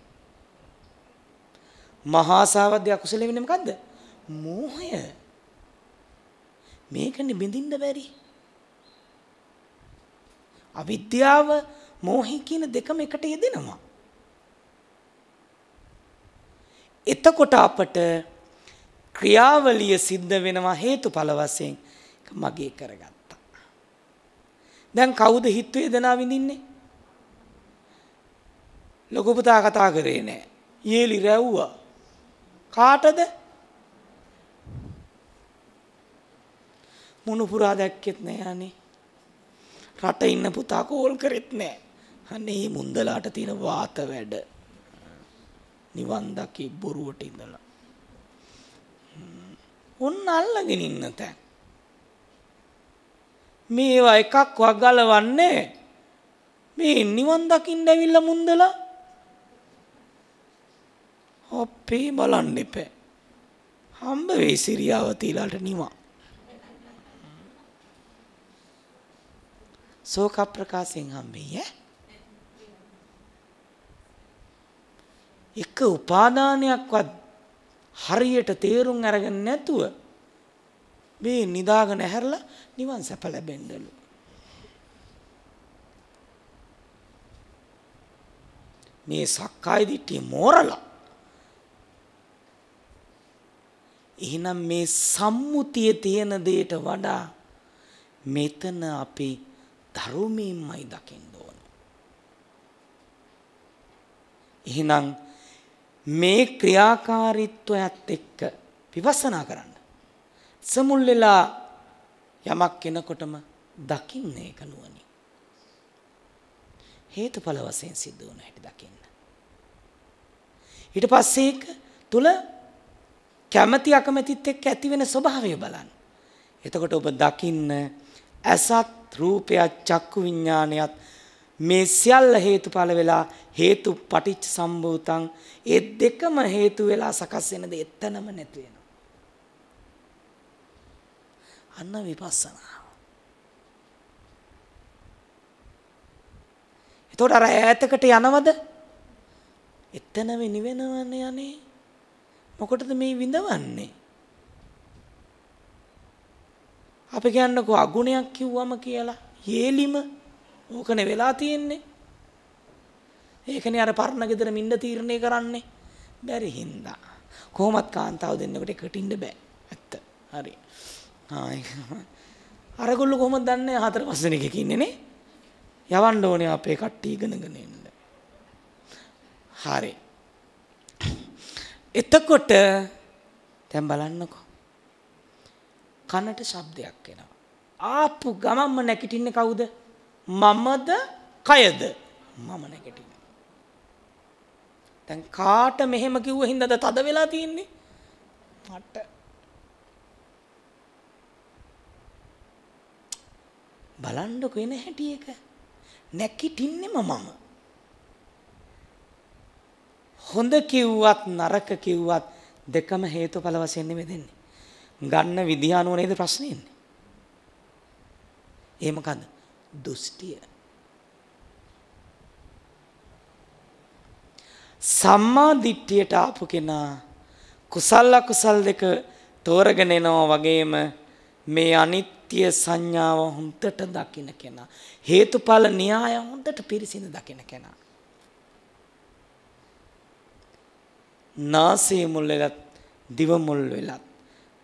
මහා සාවද්‍ය අකුසලෙ වෙන්නේ මොකද්ද? මෝහය. මේකනේ බින්දින්න බැරි. අවිද්‍යාව, මෝහය කියන දෙකම එකට යෙදෙනවා. එතකොට අපට ක්‍රියාවලිය සිද්ධ වෙනවා හේතුඵල වශයෙන් මගේ කරගත්තා. දැන් කවුද හිත වේදනා විඳින්නේ? ලොකු පුතා කතා කරේ නෑ. ඊලි රැව්වා. කාටද? මුණුපුරා දැක්කෙත් නෑ අනේ. රට ඉන්න පුතා කෝල් කරෙත් නෑ. අනේ මුන්දලාට තියෙන වාත වැඩ. නිවන් දකි බොරුවට ඉඳලා. ඔන්න අල්ලගෙන ඉන්න තැන්. මේවා එකක් වගලවන්නේ මේ නිවන් දකින්න ඇවිල්ලා මුන්දලා අපේ බලන්න එපා. හම්බ වෙයි සිරියාවතීලාට නිවන්. ශෝක ප්‍රකාශයෙන් හම්බෙයි ඈ. එක උපාදානයක්වත් හරියට තේරුම් අරගෙන නැතුව මේ නිදාගෙන ඇහැරලා නිවන් සැප ලැබෙන්නලු. මේ සක්කාය දිට්ඨිය මෝරලා එහෙනම් මේ සම්මුතිය තියෙන දෙයට වඩා මෙතන අපි ධර්මයෙන්මයි දකින්න ඕන. එහෙනම් මේ ක්‍රියාකාරීත්වයත් එක්ක විපස්සනා කරන්න. සමුල් වෙලා යමක් කෙනකොටම දකින්න ඒක නුවණින්. හේතුඵල වශයෙන් සිද්ධ වුණ හැටි දකින්න. ඊට පස්සේ ඒක තුල කැමැති අකමැතිත් එක්ක ඇති වෙන ස්වභාවය බලන්න. එතකොට ඔබ දකින්න අසත් රූපයත් චක්කු විඥානයත් මේ සියල්ල හේතුඵල වෙලා හේතු පටිච්ච සම්භූතං ඒ දෙකම හේතු වෙලා සකස් වෙන දේ එතනම නැති වෙනවා. අන්න විපස්සනා. එතකොට අර ඈතකට යනවද? එතනම නිවෙනවනේ යන්නේ. මොකටද මේ විඳවන්නේ? අපි කියන්නකෝ අගුණයක් කිව්වම කියලා හේලිම ඕකනේ වෙලා තියෙන්නේ. ඒකනේ අර පරණ ගෙදර මින්න තීරණය කරන්නේ. බැරි හින්දා. කොහොමත් කාන්තාව දෙන්නකට එකට ඉන්න බෑ. ඇත්ත. හරි. අරගොල්ලෝ කොහොමද දන්නේ 4-5 දෙනෙක් ඉන්නේ නේ? යවන්න ඕනේ අපේ කට්ටිය ඉගෙනගෙන ඉන්න. හරි. එතකොට දැන් බලන්නකෝ. කනට ශබ්දයක් එනවා. ආපු ගමම්ම නැගිටින්නේ කවුද? මමද කයද? මම නැගිටිනවා. දැන් කාට මෙහෙම කිව්ව හින්දාද තද වෙලා තියෙන්නේ? මට. බලන්නකෝ එන හැටි එක. නැගිටින්නේම මම. හොඳ කිව්වත් නරක කිව්වත් දෙකම හේතුඵල වශයෙන් නෙමෙයි දෙන්නේ. ගන්න විදිහ අනුව නේද ප්‍රශ්නේ ඉන්නේ. ඒ මොකද්ද? දෘෂ්ටිය. සම්මා දිට්ඨියට ආපු කෙනා කුසල අකුසල් දෙක තෝරගෙන එනවා වගේම මේ අනිත්‍ය සංඥාව හොඳට දකින්න කෙනා හේතුඵල න්‍යාය හොඳට පිරිසිදු දකින්න කෙනා නාසය මුල් වෙලත් දිව මුල් වෙලත්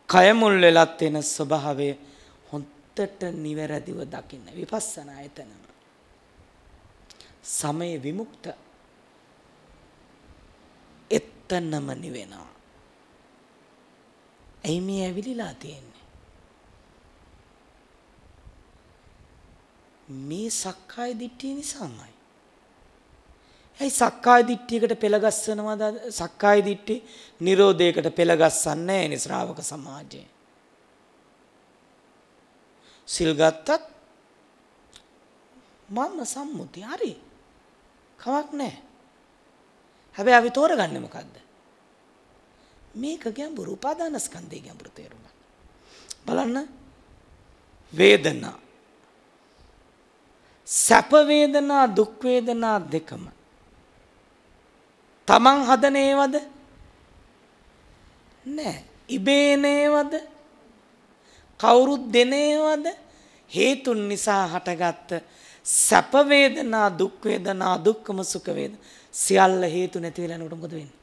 කය මුල් වෙලත් එන ස්වභාවය හොඳට නිවැරදිව දකින්න විපස්සනා එතනම සමය විමුක්ත එතනම නිවෙනවා. එයි මේ ඇවිලිලා තියෙන්නේ මේ සක්කාය දිට්ඨිය නිසාමයි. ඒ සක්කාය දිට්ඨියකට පෙළගස්සනවාද? සක්කාය දිට්ඨි නිරෝධයකට පෙළගස්සන්නේ නැහැ නේ ශ්‍රාවක සමාජයේ. සිල් ගත්තත් මම සම්මුති හරි. කමක් නැහැ. හැබැයි අපි තෝරගන්නේ මොකද්ද? මේක ගැඹුරු උපාදානස්කන්ධය ගැඹුරු තේරුම. බලන්න වේදනා සැප වේදනා දුක් වේදනා දෙකම තමන් හදන ඒවද? නෑ. ඉබේ නේවද? කවුරුත් දෙන ඒවද? හේතුන් නිසා හටගත්ත සැප වේදනා දුක් වේදනා දුක්ඛම සුඛ වේදනා සියල්ල හේතු නැති වෙලා නේද මොකද වෙන්නේ?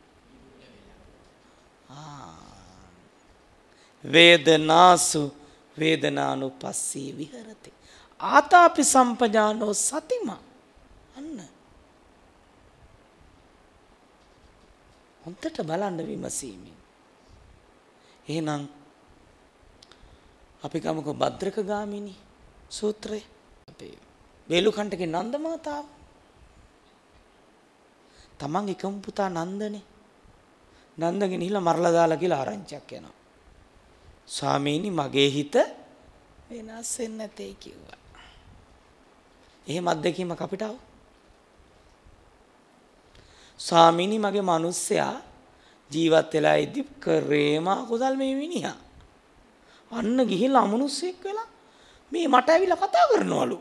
වේදනාසු වේදනානුපස්සී විහෙරති ආතාපි සම්පජානෝ සතිම. අන්න හොඳට බලන්න විමසීමෙන්. එහෙනම් අපි කමක භද්‍රක ගාමිනී සූත්‍රය. අපේ වේලුකණ්ඨගේ නන්ද මාතාව. තමන්ගේ එකම පුතා නන්දනේ. නන්දගේ නිහිලා මරලා දාලා කියලා ආරංචියක් යනවා. ස්වාමීනි මගේ හිත වෙනස් වෙන්නේ නැtei කිව්වා. එහෙම අත්දැකීමක් අපිට ආව. ස්වාමීනි මගේ මිනිස්සයා ජීවත් වෙලා ඉදි කරේම අකුසල් මේ මිනිහා. අන්න ගිහිල්ලා අමනුස්සෙක් වෙලා මේ මට ඇවිල්ලා කතා කරනවලු.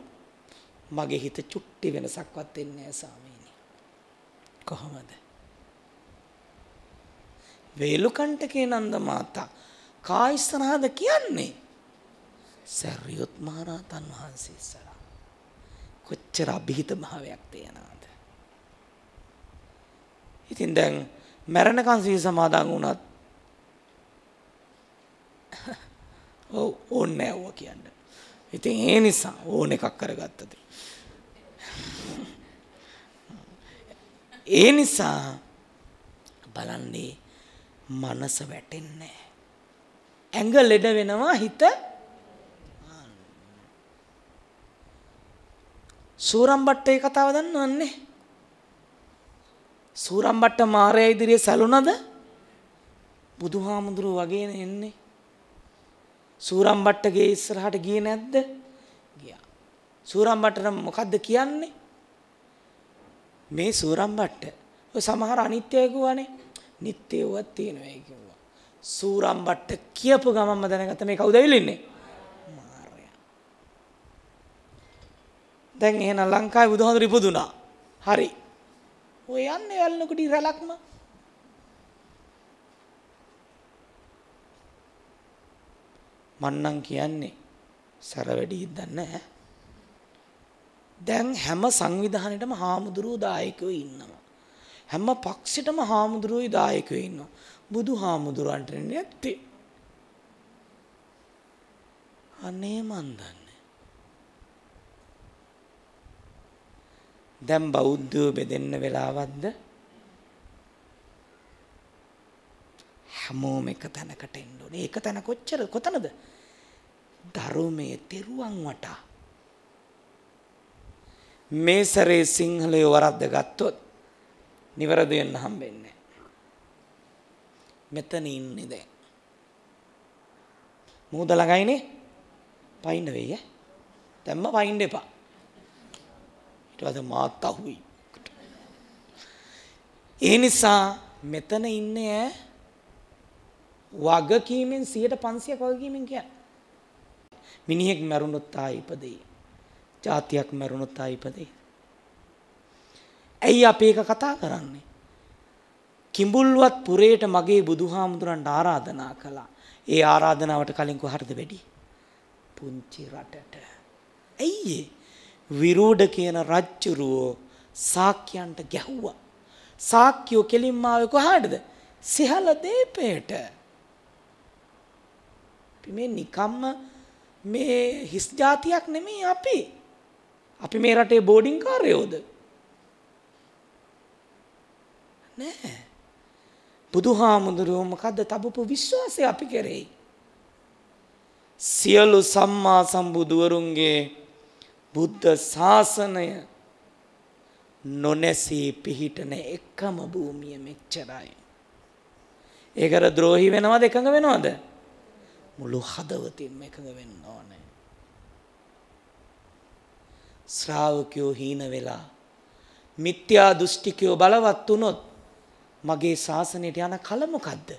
මගේ හිත චුට්ටි වෙනසක්වත් වෙන්නේ නැහැ ස්වාමීනි. කොහොමද? වේලුකණ්ඨකේ නන්ද මාතා කායිස්තනහද කියන්නේ? සරියුත් මහ රහතන් වහන්සේ ඉස්සරහා. කොච්චර අභිහිත භාවයක් තියනවද? ඉතින් දැන් මරණකන් සීල සමාදන් වුණත් ඕනේ නැවුවා කියන්නේ. ඉතින් ඒ නිසා ඕන එකක් කරගත්තද? ඒ නිසා බලන්නේ මනස වැටෙන්නේ. ඇඟ ලෙඩ වෙනවා හිත සූරම්බට්ටේ කතාව දන්නවන්නේ? සූරම්බට්ට මාරයා ඉදිරියේ සැලුණද? බුදුහාමුදුරුවෝ වගේනේ එන්නේ. සූරම්බට්ටගේ ඉස්සරහට ගියේ නැද්ද? ගියා. සූරම්බට්ට මොකද්ද කියන්නේ? මේ සූරම්බට්ට ඔය සමහර අනිත්‍යය කියවනේ. නිට්ටයවත් තියෙනවා කිව්වා. සූරම්බට්ට කියපු ගමන්ම දැනගත්ත මේ කවුද ඇවිල්ලා ඉන්නේ? මාරයා. දැන් එහෙනම් ලංකාවේ බුදුහාමුදුරු ඉපදුනා. හරි. ඔය යන්නේ වැල්නකොට ඉරලක්ම. මන්නම් කියන්නේ සර වැඩි ඉඳන් නැහැ. දැන් හැම සංවිධානයකටම හාමුදුරුවෝ දායකයෝ ඉන්නවා. හැම පක්ෂෙටම හාමුදුරුවෝ දායකයෝ ඉන්නවා. බුදුහාමුදුරන්ට නැත්තේ. අනේ මන් දන්නේ. දැන් බෞද්ධයෝ බෙදෙන්න වෙලාවක්ද? හැමෝම එක තැනකට එන්න ඕනේ. ඒක තැන කොච්චර කොතනද? ධර්මයේ තෙරුවන් වටා. මේ සැරේ සිංහලයේ වරද්ද ගත්තොත් නිවැරදි වෙන්න හම්බෙන්නේ. මෙතන ඉන්නේ දැන්. මූද ළඟයිනේ. පයින්න වෙයි ඈ. දැම්ම පයින්න එපා. ඊට පස්සේ මාත් අහුයි. ඒ නිසා මෙතන ඉන්නේ ඈ වගකීමෙන් 100% වගකීමෙන් කියන්නේ. මිනිහෙක් මැරුණොත් ආයි ඉපදෙයි. ජාතියක් මැරුණොත් ආයි ඉපදෙයි. ඇයි අපි ඒක කතා කරන්නේ? කිඹුල්වත් පුරේට මගේ බුදුහාමුදුරන්ට ආරාධනා කළා. ඒ ආරාධනාවට කලින් කොහටද වෙඩි? පුංචි රටට. ඇයි විරෝධ කියන රජුරෝ සාක්‍යයන්ට ගැහුවා. සාක්‍යෝ කෙලින්ම ආවේ කොහාටද? සිහල දීපේට. මේ නිකම්ම මේ හිස් જાතියක් නෙමෙයි අපි. අපි මේ රටේ බෝඩින් කාර්යෝද? නෑ. බුදුහාමුදුරුවෝ මොකද්ද තබපු විශ්වාසය අපි කරේ? සියලු සම්මා සම්බුදුවරුන්ගේ බුද්ධ ශාසනය නොනැසී පිහිටන එකම භූමිය මෙච්චරයි. ඒකට ද්‍රෝහි වෙනවද එකඟ වෙනවද? මුළු හදවතින්ම එකඟ වෙන්න ඕනේ. ශ්‍රාවකයෝ හීන වෙලා මිත්‍යා දෘෂ්ටිකයෝ බලවත් වුණොත් මගේ ශාසනයට යන කල මොකද්ද?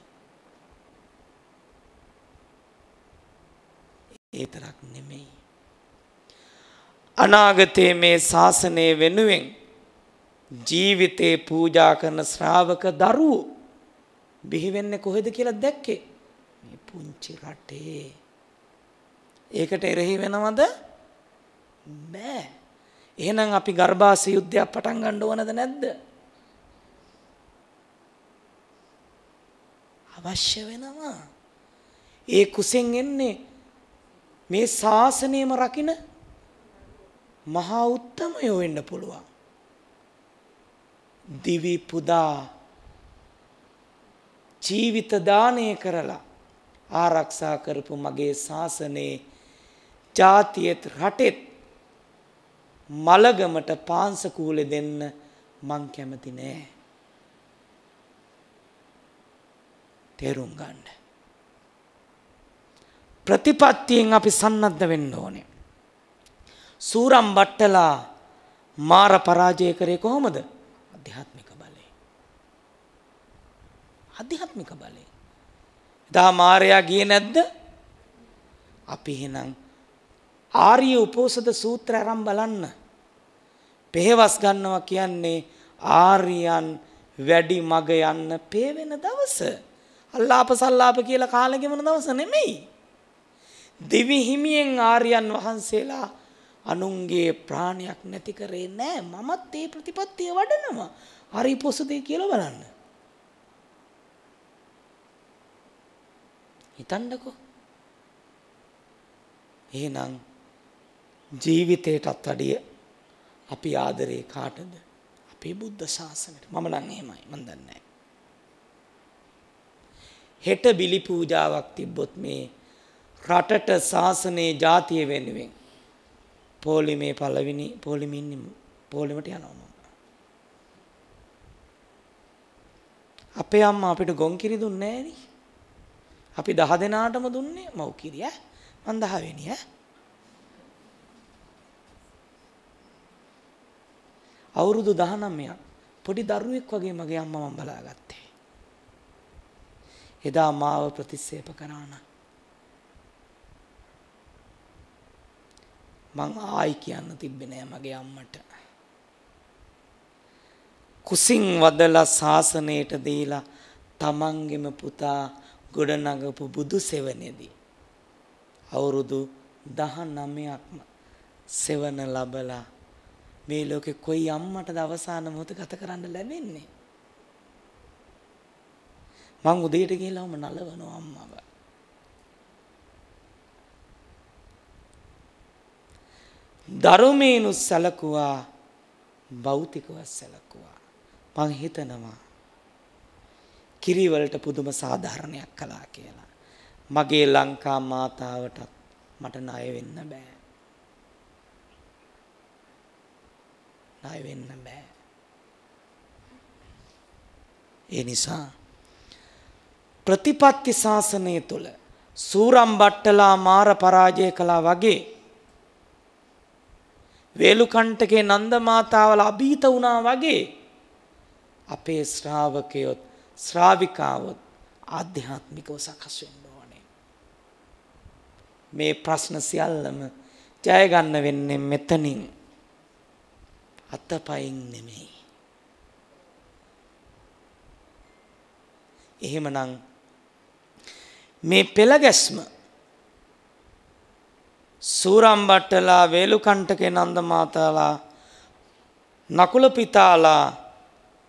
ඒ තරක් නෙමෙයි. අනාගතයේ මේ ශාසනය වෙනුවෙන් ජීවිතේ පූජා කරන ශ්‍රාවක දරුවෝ බිහි වෙන්නේ කොහෙද කියලා දැක්කේ? මේ පුංචි රටේ. ඒකට එරෙහි වෙනවද? බෑ. එහෙනම් අපි ගර්භාෂ යුද්ධයක් පටන් ගන්න ඕනද නැද්ද? අවශ්‍ය වෙනවා. ඒ කුසෙන් එන්නේ මේ ශාසනයම රකින්න මහා උත්තමයෝ වෙන්න පුළුවන්. දිවි පුදා ජීවිත දානය කරලා ආරක්ෂා කරපු මගේ ශාසනේ ජාතියෙත් රටෙත් මලගමට පාංශකූලෙ දෙන්න මං කැමති නෑ. තේරුම් ගන්න. ප්‍රතිපත්තියෙන් අපි සන්නද්ධ වෙන්න ඕනේ. සූරම් බට්ටලා මාර පරාජය කරේ කොහොමද? අධ්‍යාත්මික බලය. අධ්‍යාත්මික බලය. දා මාරයා ගියේ නැද්ද? අපි එහෙනම් ආර්ය උපෝසථ සූත්‍රය අරන් බලන්න. පෙහෙවස් ගන්නවා කියන්නේ ආර්යයන් වැඩි මග යන්න පෙවෙන දවස. අල්ලාප සල්ලාප කියලා කාලෙ ගෙවන දවස නෙමෙයි. දිවි හිමියෙන් ආර්යයන් වහන්සේලා අනුන්ගේ ප්‍රාණයක් නැති කරේ නෑ. මමත් ඒ ප්‍රතිපත්තිය වඩනවා. ආර්ය උපෝසථය කියලා බලන්න. හිතන්නකෝ. එහෙනම් ජීවිතයටත් වැඩිය අපි ආදරේ කාටද? අපේ බුද්ධ ශාසනයට. මම නම් එහෙමයි. මන් දන්නේ නැහැ. හෙට බිලි පූජාවක් තිබ්බොත් මේ රටට ශාසනයේ ජාතිය වෙනුවෙන් පොලිමේ පළවෙනි පොලිමට යනවා මම. අපේ අම්මා අපිට ගොන් කිරි දුන්නේ නැහැ නේ. අපි 10 දෙනාටම දුන්නේ මව් කිරි ඈ. මං 10 වෙනි ඈ. අවුරුදු 19ක් පොඩි දරුවෙක් වගේ මගේ අම්මා මම බලාගත්තේ. එදා මාව ප්‍රතික්ෂේප කරා නම් මං ආයි කියන්න තිබ්බේ නෑ මගේ අම්මට. කුසින් වදලා ශාසනයට දීලා තමන්ගෙම පුතා ගොඩනගපු බුදු සෙවණේදී අවුරුදු 19ක්ම සෙවණ ලැබලා මේ ලෝකේ කොයි අම්මටද අවසාන මොහොත ගත කරන්න ලැබෙන්නේ? මං උදේට ගිහලාම නලවනවා අම්මව. ධර්මේනු සැලකුවා භෞතිකව සැලකුවා. මං හිතනවා කිරි වලට පුදුම සාධාරණයක් කළා කියලා. මගේ ලංකා මාතාවටත් මට ණය වෙන්න බෑ. ණය වෙන්න බෑ. ඒ නිසා ප්‍රතිපත්ති ශාසනය තුල සූරම් බට්ටලා මාර පරාජය කළා වගේ වේලුකණ්ඨකේ නන්ද මාතාවල අභීත වුණා වගේ අපේ ශ්‍රාවකයොත් ශ්‍රාවිකාවොත් ආධ්‍යාත්මිකව සකස් වෙන්න ඕනේ. මේ ප්‍රශ්න සියල්ලම ජය ගන්න වෙන්නේ මෙතනින්. අතපයින් නෙමෙයි. එහෙමනම් මේ පෙළගැස්ම සූරම් බට්ටලා වේලුකණ්ඨකේ නන්ද මාතාලා නකුල පිතාලා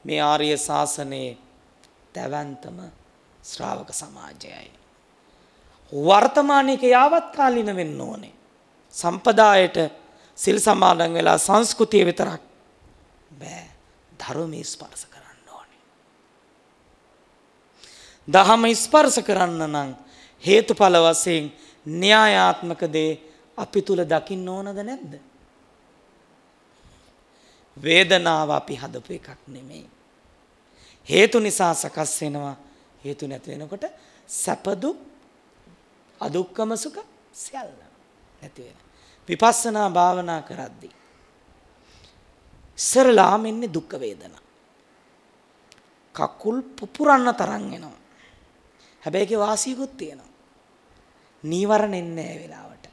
මේ ආර්ය ශාසනයේ තවන්තම ශ්‍රාවක සමාජයයි. වර්තමානයේ යාවත් කාලින වෙන්න ඕනේ. සම්පදායට සිල් සමාදන් වෙලා සංස්කෘතිය විතරක් බෑ. ධර්මයේ ස්පර්ශ කරන්න ඕනේ. දහම ස්පර්ශ කරන්න නම් හේතුඵල වශයෙන් න්‍යායාත්මක දේ අපි තුල දකින්න ඕනද නැද්ද? වේදනාව අපි හදපු එකක් නෙමෙයි. හේතු නිසා සකස් වෙනවා. හේතු නැති වෙනකොට සැප දුක් අදුක්කම සුඛ සියල්ල නැති වෙනවා. විපස්සනා භාවනා කරද්දී ඉස්සරලාම එන්නේ දුක් වේදනා. කකුල් පුපුරන්න තරම් එනවා. හැබැයි ඒකේ වාසියකුත් තියෙනවා. නීවරණ එන්නේ නැහැ වෙලාවට.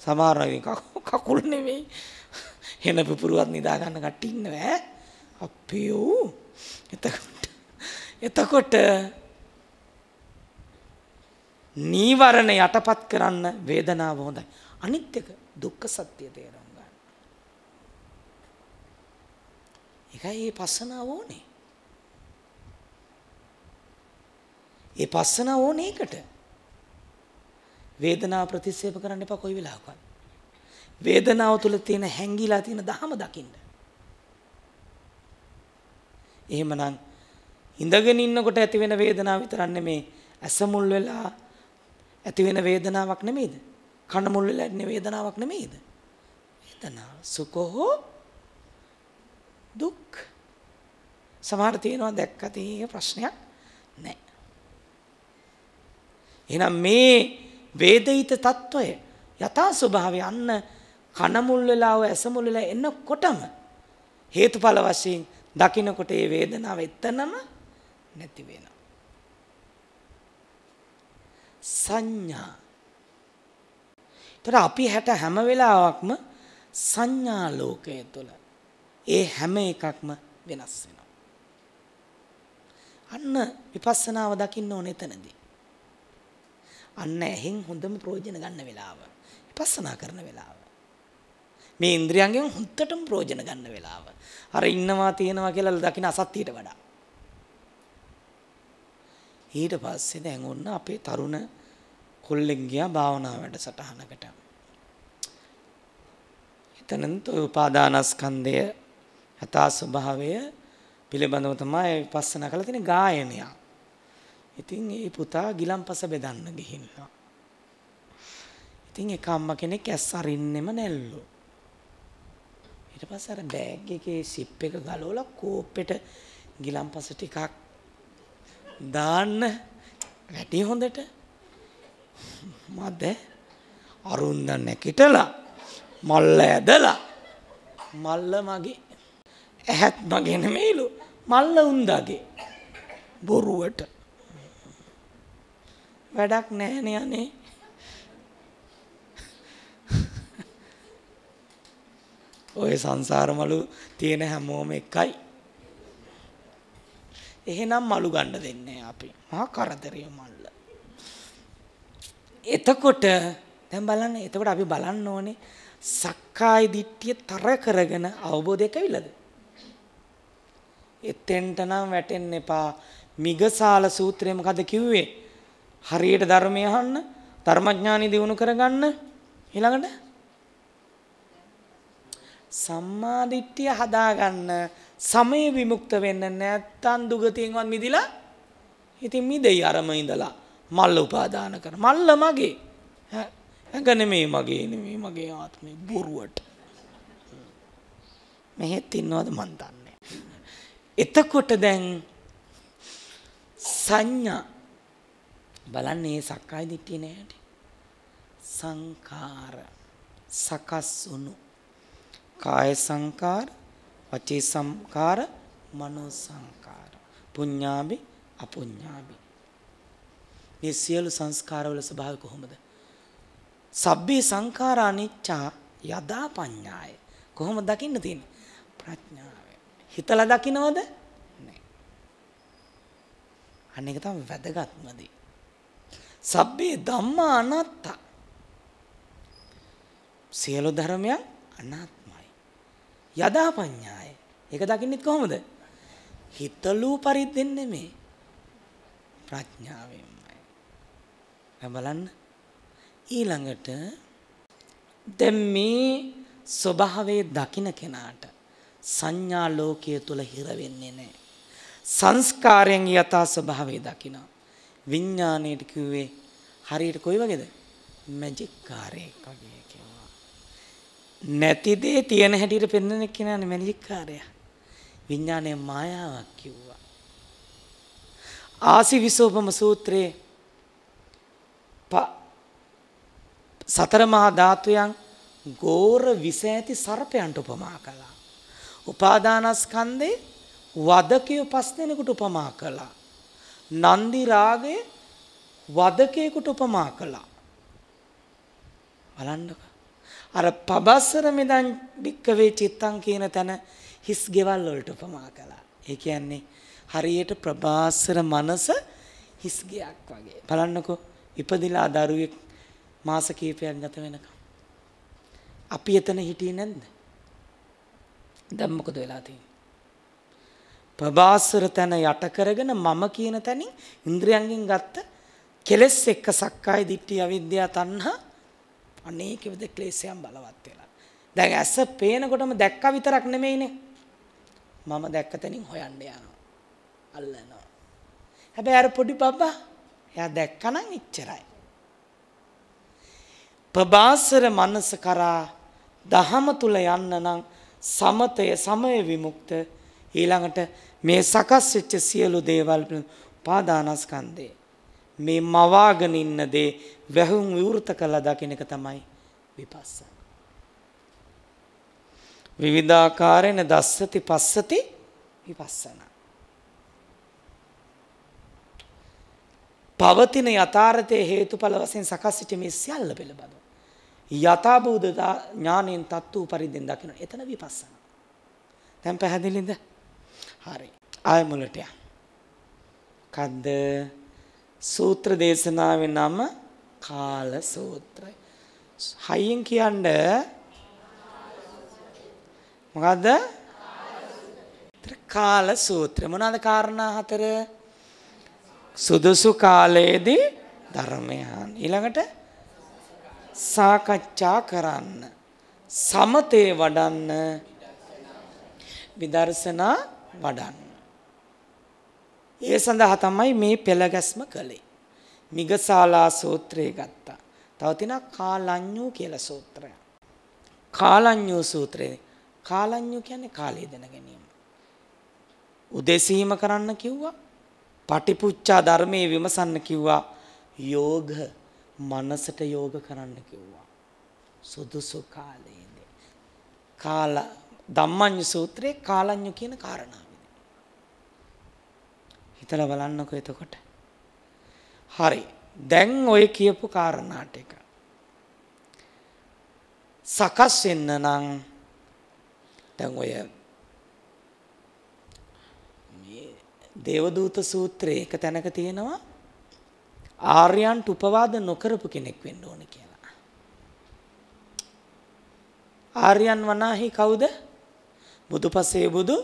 සමහර අය කකුල් නෙමෙයි එන පුපුරුවත් නිදා ගන්න කට්ටිය ඉන්නවා ඈ. අපියෝ එතකොට නීවරණ යටපත් කරන්න වේදනාව හොඳයි. අනිත් එක දුක්ඛ සත්‍ය තේරුම් ගන්න. ඒකයි මේ පස්සනාව ඕනේ. ඒ පස්සනාව ඕනේ ඒකට. වේදනාව ප්‍රතික්ෂේප කරන්න එපා කොයි වෙලාවකවත්. වේදනාව තුළ තියෙන හැංගිලා තියෙන දහම දකින්න. එහෙමනම් ඉඳගෙන ඉන්නකොට ඇති වෙන වේදනාව විතරක් නෙමේ ඇස මුල් වෙලා ඇති වෙන වේදනාවක් නෙමෙයිද? කන මුල් වෙලා ඇති වේදනාවක් නෙමෙයිද? වේදනාව සුඛෝ දුක්. සමහර තියෙනවා දැක්ක තියෙන ප්‍රශ්නයක් නැහැ. එහෙනම් මේ වේදිත తত্ত্বය යථා ස්වභාවය අන්න කන මුල් වෙලා ඇස මුල් වෙලා එනකොටම හේතුඵල වශයෙන් දකින්නකොට ඒ වේදනාව එතනම නැති වෙනවා. සංඥා. ඒතර අපි හැම වෙලාවකම සංඥා ලෝකයේ තුල ඒ හැම එකක්ම වෙනස් වෙනවා. අන්න විපස්සනාව දකින්න ඕනේ එතනදී. අන්න එහෙන් හොඳම ප්‍රයෝජන ගන්න වෙලාව. විපස්සනා කරන වෙලාව. මේ ඉන්ද්‍රියයන්ගෙන් හොඳටම ප්‍රයෝජන ගන්න වෙලාව. අර ඉන්නවා තියෙනවා කියලා දකින්න අසත්‍යයට වඩා. ඊට පස්සේ දැන් ඔන්න අපේ තරුණ කොල්ලෙක් ගියා භාවනා වැඩසටහනකට. එතනත් උපාදානස්කන්ධය යථා ස්වභාවය පිළිබඳව තමයි විපස්සනා කරලා තියෙන ගායනය. ඉතින් ඒ පුතා ගිලම්පස බෙදන්න ගිහිල්ලා. ඉතින් එක අම්මා කෙනෙක් ඇස් අරින්නෙම නැල්ලු. ඊට පස්සේ අර බෑග් එකේ සිප් එක ගලවලා කෝප්පෙට ගිලම්පස ටිකක් දාන්න වැටි හොඳට මද අරුන්ද නැකිටලා මල්ල ඇදලා මල්ල මගේ ඇහත් මගේ නෙමෙයිලු මල්ල උන්දාගේ බොරුවට වැඩක් නැහැ නේ. ඔය සංසාරමලු තියෙන හැමෝම එකයි. එහෙනම් මලු ගන්න දෙන්නේ අපි. මහා කරදරේ මල්ල. එතකොට දැන් බලන්න එතකොට අපි බලන්න ඕනේ සක්කාය දිට්ඨිය තර කරගෙන අවබෝධයක් ඇවිල්ලාද? එතෙන්ට නම් වැටෙන්න එපා. මිගසාල සූත්‍රය මොකද කිව්වේ? හරියට ධර්මය අහන්න, ධර්මඥානෙ දිනු කරගන්න, ඊළඟට සම්මා දිට්ඨිය හදාගන්න, සමය විමුක්ත වෙන්න නැත්තම් දුගතියෙන්වත් මිදිලා ඉතින් මිදෙයි අරම ඉඳලා මල්ල උපාදාන කර. මල්ල මගේ. ඇඟ නෙමෙයි මගේ ආත්මේ බොරුවට. මෙහෙත් ඉන්නවද මන් දන්නේ. එතකොට දැන් සංඥා බලන්නේ සක්කාය දිට්ඨිය නෑට. සංඛාර සකස් වුණු කාය සංකාර, වචී සංකාර, මනෝ සංකාර, පුඤ්ඤාභි අපුඤ්ඤාභි. මේ සියලු සංස්කාරවල ස්වභාවය කොහොමද? සබ්බේ සංඛාරා අනිච්චා යදා පඤ්ඤාය. කොහොමද දකින්න තියෙන්නේ? ප්‍රඥාවෙන්. හිතලා දකින්නවද? නෑ. අනේක තමයි වැදගත්ම දේ. සබ්බේ ධම්මා අනාත්තා. සියලු ධර්මයන් අනාත්මයි. යදා පඤ්ඤාය. ඒක දකින්නෙත් කොහොමද? හිතලූ පරිද්දෙන් නෙමෙයි. ප්‍රඥාවෙන්මයි. බලන්න ඊළඟට දැන් මේ ස්වභාවයේ දකින්න කෙනාට සංඥා ලෝකයේ තුල හිර වෙන්නේ නැහැ. සංස්කාරයෙන් යථා ස්වභාවය දකින්න. විඥාණයට කිව්වේ හරියට කොයි වගේද? මැජික් කාර්යයක් වගේ කිව්වා. නැති දේ තියෙන හැටියට පෙන්වන්නේ කියනනේ මැජික් කාර්යය. විඥානයේ මායාවක් කිව්වා. ආසිවිසෝපම සූත්‍රයේ සතර මහා ධාතුයන් ගෝර විස ඇති සර්පයන්ට උපමා කළා. උපාදානස්කන්ධේ වදකේ 5 දෙනෙකුට උපමා කළා. නන්දි රාගය වදකේකට උපමා කළා. බලන්නකෝ. අර පබස්සර මෙදන් වික්කවේ චිත්තං කියන තැන හිස් ගෙවල් වලට උපමා කළා. ඒ කියන්නේ හරියට ප්‍රබාසර මනස හිස් ගයක් වගේ. බලන්නකෝ ඉපදිලා දරුවෙක් මාස කිහිපයක් ගත වෙනකම් අපි එතන හිටියේ නැද්ද? දැන් මොකද වෙලා තියෙන්නේ? ප්‍රබාසර තැන යට කරගෙන මම කියන තැනින් ඉන්ද්‍රියයන්ගෙන් ගත්ත කෙලෙස් එක්ක සක්කාය දිට්ඨිය අවිද්‍යාව තණ්හා අනේක විද ක්ලේශයන් බලවත් වෙලා. දැන් ඇස පේනකොටම දැක්ක විතරක් නෙමෙයිනේ. මම දැක්ක තැනින් හොයන්න යනවා. අල්ලනවා. හැබැයි අර පොඩි බබා එයා දැක්කනම් ඉච්චරයි. ප්‍රබාසර මනස කරා දහම තුල යන්න නම් සමතය සමය විමුක්ත ඊළඟට මේ සකස් වෙච්ච සියලු දේවල් උපාදානස්කන්ධේ මේ මවාගෙන ඉන්න දේ වැහුම් විවෘත කළා දකින්න එක තමයි විපස්සනා. විවිධාකාරයෙන් දස්සති පස්සති විපස්සනා. පවතින යථාර්ථයේ හේතුඵල වශයෙන් සකස් වෙච්ච මේ සියල්ල පිළිබඳව යථාභූත ඥාණයෙන් තත්තු පරිද්දෙන් දකින්න. එතන විපස්සනා. දැන් පැහැදිලිද? හරි. ආය මුලට යන්න. කද්ද සූත්‍ර දේශනාවේ නම කාල සූත්‍රය. හයියෙන් කියන්න මොකද්ද? කාල සූත්‍රය. මොනවාද කාරණා හතර? සුදුසු කාලයේදී ධර්මය අහන්න. ඊළඟට සාකච්ඡා කරන්න. සමතේ වඩන්න. විදර්ශනා වඩන්න. ඒ සඳහා තමයි මේ පෙළගැස්ම කළේ. මිගසාලා සූත්‍රය ගත්තා. තව තියෙනවා කාලඤ්ඤු කියලා සූත්‍රය. කාලඤ්ඤු සූත්‍රය. කාලඤ්ඤු කියන්නේ කාලය දැන ගැනීම. උදෙසීම කරන්න කිව්වා. පටිපුච්චා ධර්මයේ විමසන්න කිව්වා. යෝග මනසට යෝග කරන්න කිව්වා. සුදුසු කාලයේදී. කාල ධම්මඤ්ඤු සූත්‍රයේ කාලඤ්ඤු කියන කාරණාව. හිතලා බලන්නකෝ එතකොට. හරි. දැන් ඔය කියපු කාරණා ටික සකස් වෙන්න නම් දැන් ඔය මේ දේවදූත සූත්‍රයේ එක තැනක තියෙනවා ආර්යයන්ට උපවාද නොකරපු කෙනෙක් වෙන්න ඕන කියලා. ආර්යයන් වනාහි කවුද? බුදුපසේ බුදු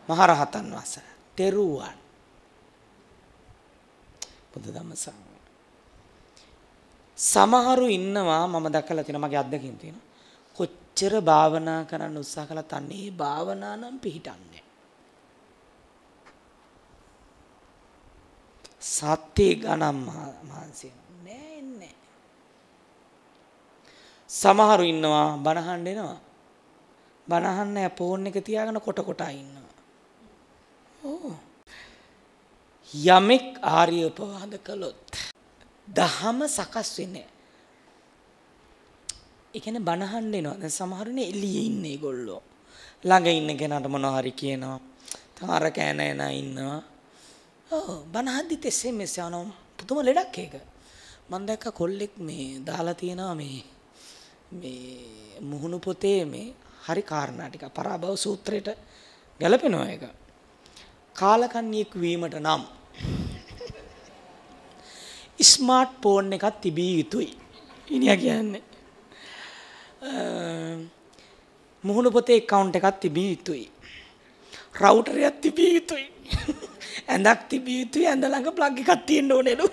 මහරහතන් වහන්සේ. තෙරුවන්. බුදු දහම සමහරු ඉන්නවා මම දැකලා තියෙනවා මගේ අත්දැකීම් තියෙනවා. කොච්චර භාවනා කරන්න උත්සාහ කළත් අන්නේ භාවනා නම් පිහිටන්නේ. සත්‍ය ගණන් මහන්සිය නෑ ඉන්නේ. සමහරු ඉන්නවා බනහන්න එනවා. බනහන්න ෆෝන් එක තියාගෙන කොට කොටා ඉන්නවා. ඕ යමෙක් ආර්ය උපවාද කළොත් දහම සකස් වෙන්නේ. ඒ කියන්නේ බනහන්න එනවා. දැන් සමහරුනේ එළියේ ඉන්නේ ඒගොල්ලෝ. ළඟ ඉන්න කෙනාට මොනවා හරි කියනවා. තමාර කෑන එන ඉන්නවා. ඔව් බනහද්දිත් SMS යනවා. පුදුම ලෙඩක් ඒක. මම දැක්ක කොල්ලෙක් මේ දාලා තියෙනවා මේ මුහුණු පොතේ මේ හරි කාරණා ටික පරාභව සූත්‍රයට ගැලපෙනවා ඒක. කාලකන්ණියෙක් වීමට නම් ස්මාර්ට් ෆෝන් එකක් තිබිය යුතුයි. ඉනියා කියන්නේ. මුහුණු පොතේ account එකක් තිබිය යුතුයි. රවුටර් එකක් තිබිය යුතුයි. ඇඳක් තිබිය යුතුයි. ඇඳ ළඟ ප්ලග් එකක් තියෙන්න ඕනේලු.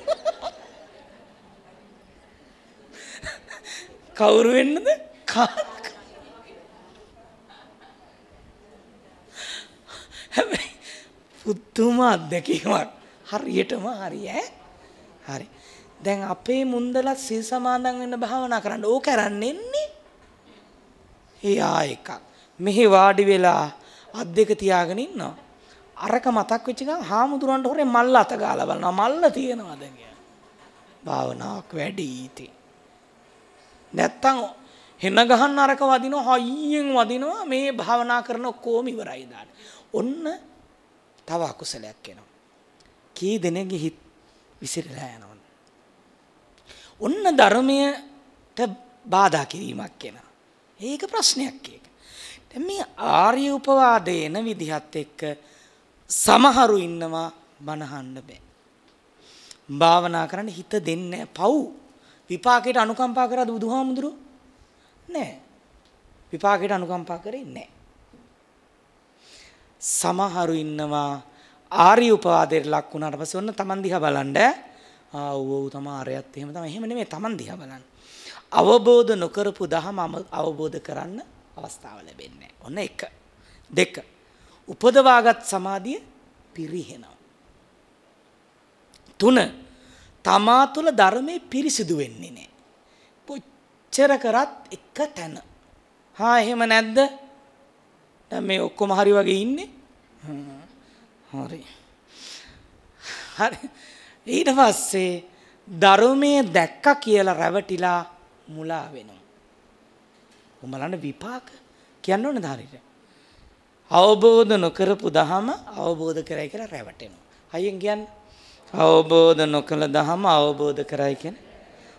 කවුරු වෙන්නද? හැබැයි පුදුම අත්දැකීමක්. හරියටම හරි ඈ. හරි. දැන් අපේ මුන්දලත් සිල් සමාදන් වෙන්න භාවනා කරන්න ඕක කරන්නේ නේ. එයා එකක්. මෙහි වාඩි වෙලා අත් දෙක තියාගෙන ඉන්නවා. අරක මතක් වෙච්ච ගමන් හාමුදුරන්ට හොරේ මල්ල අත ගාලා බලනවා. මල්ල තියනවාද කියලා. භාවනාවක් වැඩි ඉති. නැත්තම් හෙන ගහන්න අරක වදිනවා හයියෙන් වදිනවා මේ භාවනා කරන කොහොම ඉවරයි දාන්න. ඔන්න තව අකුසලයක් එනවා. කී දෙනෙක්ගේ හිත විසිරලා යනවා. ඔන්න ධර්මයට බාධා කිරීමක් එනවා. ඒක ප්‍රශ්නයක් ඒක. දැන් මේ ආර්ය උපවාදේන විදිහත් එක්ක සමහරු ඉන්නවා බනහන්න බෑ. භාවනා කරන්න හිත දෙන්නේ පව්. විපාකයට අනුකම්පා කරාද බුදුහාමුදුරුවෝ? නෑ. විපාකයට අනුකම්පා කරේ නෑ. සමහරු ඉන්නවා ආර්ය උපවාදයට ලක් වුණාට පස්සේ ඔන්න Taman දිහා බලන්න ඔව් තමයි ආර්යයත් එහෙම තමයි. එහෙම නෙමෙයි Taman දිහා බලන්න. අවබෝධ නොකරපු දහම අවබෝධ කරන්න අවස්ථාව ලැබෙන්නේ නැහැ. ඔන්න එක. දෙක. උපදවාගත් සමාධිය පිරිහෙනවා. තුන. තමා තුළ ධර්මයේ පිරිසිදු වෙන්නේ නැහැ. කොච්චර කරත් එක තැන. එහෙම නැද්ද? දැන් මේ ඔක්කොම හරි වගේ ඉන්නේ. හරි. හරි. ඊට පස්සේ ධර්මයේ දැක්කා කියලා රැවටිලා මුලා වෙනවා. උඹලන්න විපාක කියන්න ඕනේ ධාරිට. අවබෝධ නොකරපු දහම අවබෝධ කරයි කියලා රැවටෙනවා. අයියෙන් කියන්නේ අවබෝධ නොකළ දහම අවබෝධ කරයි කියන්නේ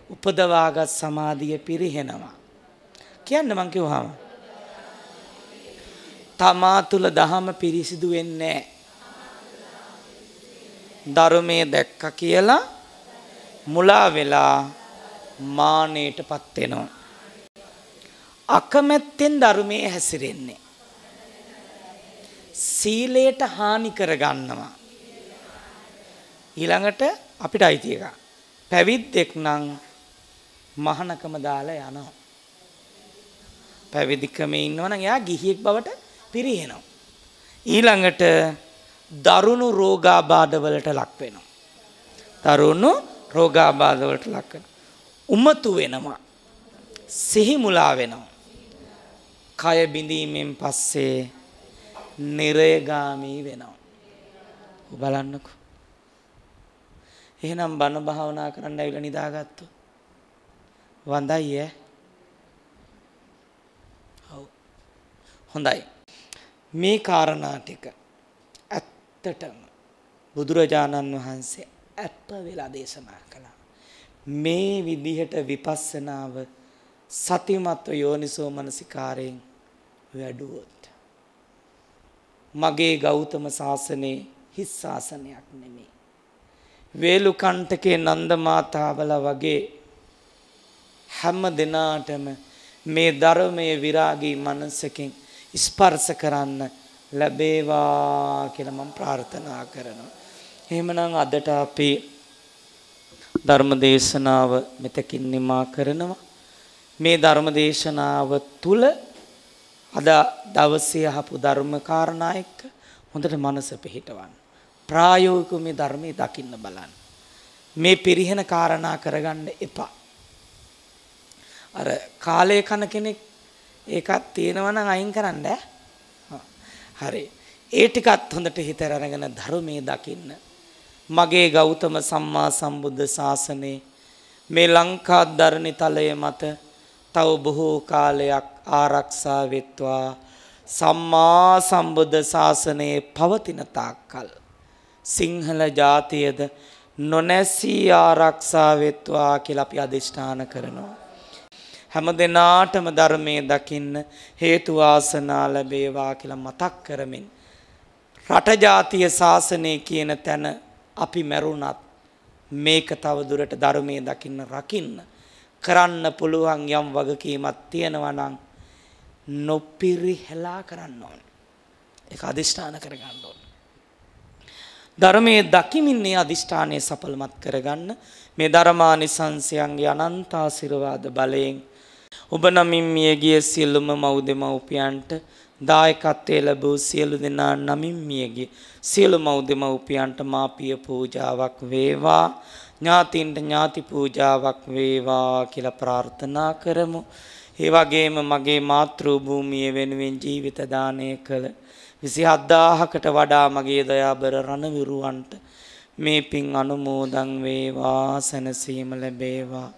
උපදවාගත් සමාධිය පිරිහෙනවා. කියන්න මං කිව්වහම තමා තුළ දහම පිරිසිදු වෙන්නේ ධර්මයේ දැක්ක කියලා මුලා වෙලා මානෙටපත් වෙනවා. අකමැත්තෙන් ධර්මයේ හැසිරෙන්නේ. සීලයට හානි කර ගන්නවා. ඊළඟට අපිට අයිති එක. පැවිද්දෙක් නම් මහානකම දාලා යනවා. පැවිදිකමේ ඉන්නවනම් එයා ගිහියෙක් බවට පිරිහෙනවා. ඊළඟට දරුණු රෝගාබාධ වලට ලක් වෙනවා. දරුණු රෝගාබාධ වලට ලක් වෙනවා. උමතු වෙනවා. සිහි මුලා වෙනවා. කය බිඳීමෙන් පස්සේ නිරයගාමී වෙනවා. බලන්නකෝ. එහෙනම් බණ භාවනා කරන්න ඇවිල්ලා නිදාගත්තොත් වඳයි ඈ. ඔව්. හොඳයි. මේ කාරණා ටික ඇත්තටම බුදුරජාණන් වහන්සේ අප වෙලා දේශනා කළා. මේ විදිහට විපස්සනාව සතිමත්ව යෝනිසෝ මනසිකාරයෙන් වැඩුවොත් මගේ ගෞතම ශාසනයේ හිස් ශාසනයක් නෙමෙයි. වේලුකණ්ඨකේ නන්ද මාතාවලා වගේ හැම දිනාටම මේ ධර්මයේ විරාගී මනසකින් ස්පර්ශ කරන්න ලැබේවා කියලා මම ප්‍රාර්ථනා කරනවා. එහෙමනම් අදට අපි ධර්ම දේශනාව මෙතකින් නිමා කරනවා. මේ ධර්ම දේශනාව තුල අද දවසේ අහපු ධර්ම කාරණා එක්ක හොඳට මනස පිහිටවන්න. ප්‍රායෝගිකව මේ ධර්මයේ දකින්න බලන්න. මේ පිරිහෙන කාරණා කරගන්න එපා. අර කාලේ කන කෙනෙක් ඒකක් තියෙනවා නම් අයින් කරන්න ඈ. හරි. ඒ ටිකත් හොඳට හිතර අරගෙන ධර්මයේ දකින්න. මගේ ගෞතම සම්මා සම්බුද්ධ ශාසනයේ මේ ලංකා ධරණි තලයේ මත තව බොහෝ කාලයක් ආරක්ෂා වෙත්වා සම්මා සම්බුද්ධ ශාසනයේ පවතින තාක්කල් සිංහල ජාතියද නොනැසී ආරක්ෂා වෙත්වා කියලා අපි අධිෂ්ඨාන කරනවා. හැම දිනාටම ධර්මයේ දකින්න හේතු වාසනා ලැබේවා කියලා මතක් කරමින් රට ජාතිය ශාසනය කියන තැන අපි මැරුණත් මේක තව දුරට ධර්මයේ දකින්න රකින්න කරන්න පුළුවන් යම් වගකීමක් තියෙනවා නම් නොපිරිහෙලා කරන්න ඕනේ. ඒක අදිෂ්ඨාන කරගන්න ඕනේ. ධර්මයේ දකිමින් මේ අදිෂ්ඨානය සඵලමත් කරගන්න මේ ධර්මානිසංසයන්ගේ අනන්ත ආශිර්වාද බලයෙන් ඔබ නමින් මියගිය සියලුම මව්දෙමව්පියන්ට දායකත්වයේ ලැබූ සියලු දෙනා නමින් මියගිය සියලු මව්දෙමව්පියන්ට මාපිය පූජාවක් වේවා ඥාතින්ට ඥාති පූජාවක් වේවා කියලා ප්‍රාර්ථනා කරමු. ඒ වගේම මගේ මාතෘ භූමිය වෙනුවෙන් ජීවිත දානය කළ 27000කට වඩා මගේ දයාබර රණවිරුවන්ට මේ පින් අනුමෝදන් වේවා සැනසීම ලැබේවා.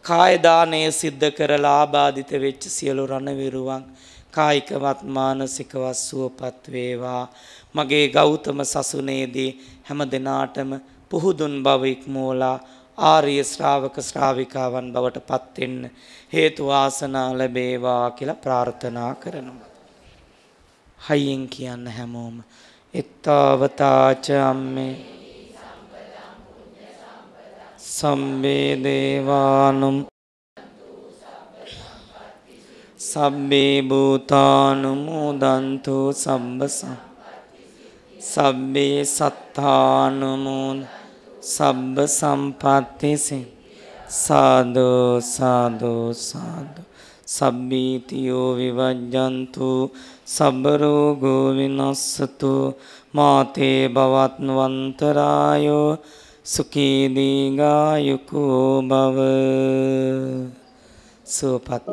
කාය දානය සිද්ධ කරලා ආබාධිත වෙච්ච සියලු රණවිරුවන් කායිකවත් මානසිකවත් සුවපත් වේවා. මගේ ගෞතම සසුනේදී හැම දිනාටම පුහුදුන් බව ඉක්මෝලා ආර්ය ශ්‍රාවක ශ්‍රාවිකාවන් බවට පත් වෙන්න හේතු වාසනා ලැබේවා කියලා ප්‍රාර්ථනා කරනවා. හයියෙන් කියන්න හැමෝම එත්තාවතාච අම්මේ සම්මේ දේවානුම් සබ්බේ භූතානුමෝදන්තු සබ්බ සබ්බේ සත්තානුමෝද සබ්බ සම්පත්තිසි සාදු සාදු සාදු සබ්බීතියෝ විවජ්ජන්තු සබ්බ රෝගෝ විනස්සතු මාතේ භවත්වන්තරායෝ සුඛී දීඝායුකෝ භව සුවපත්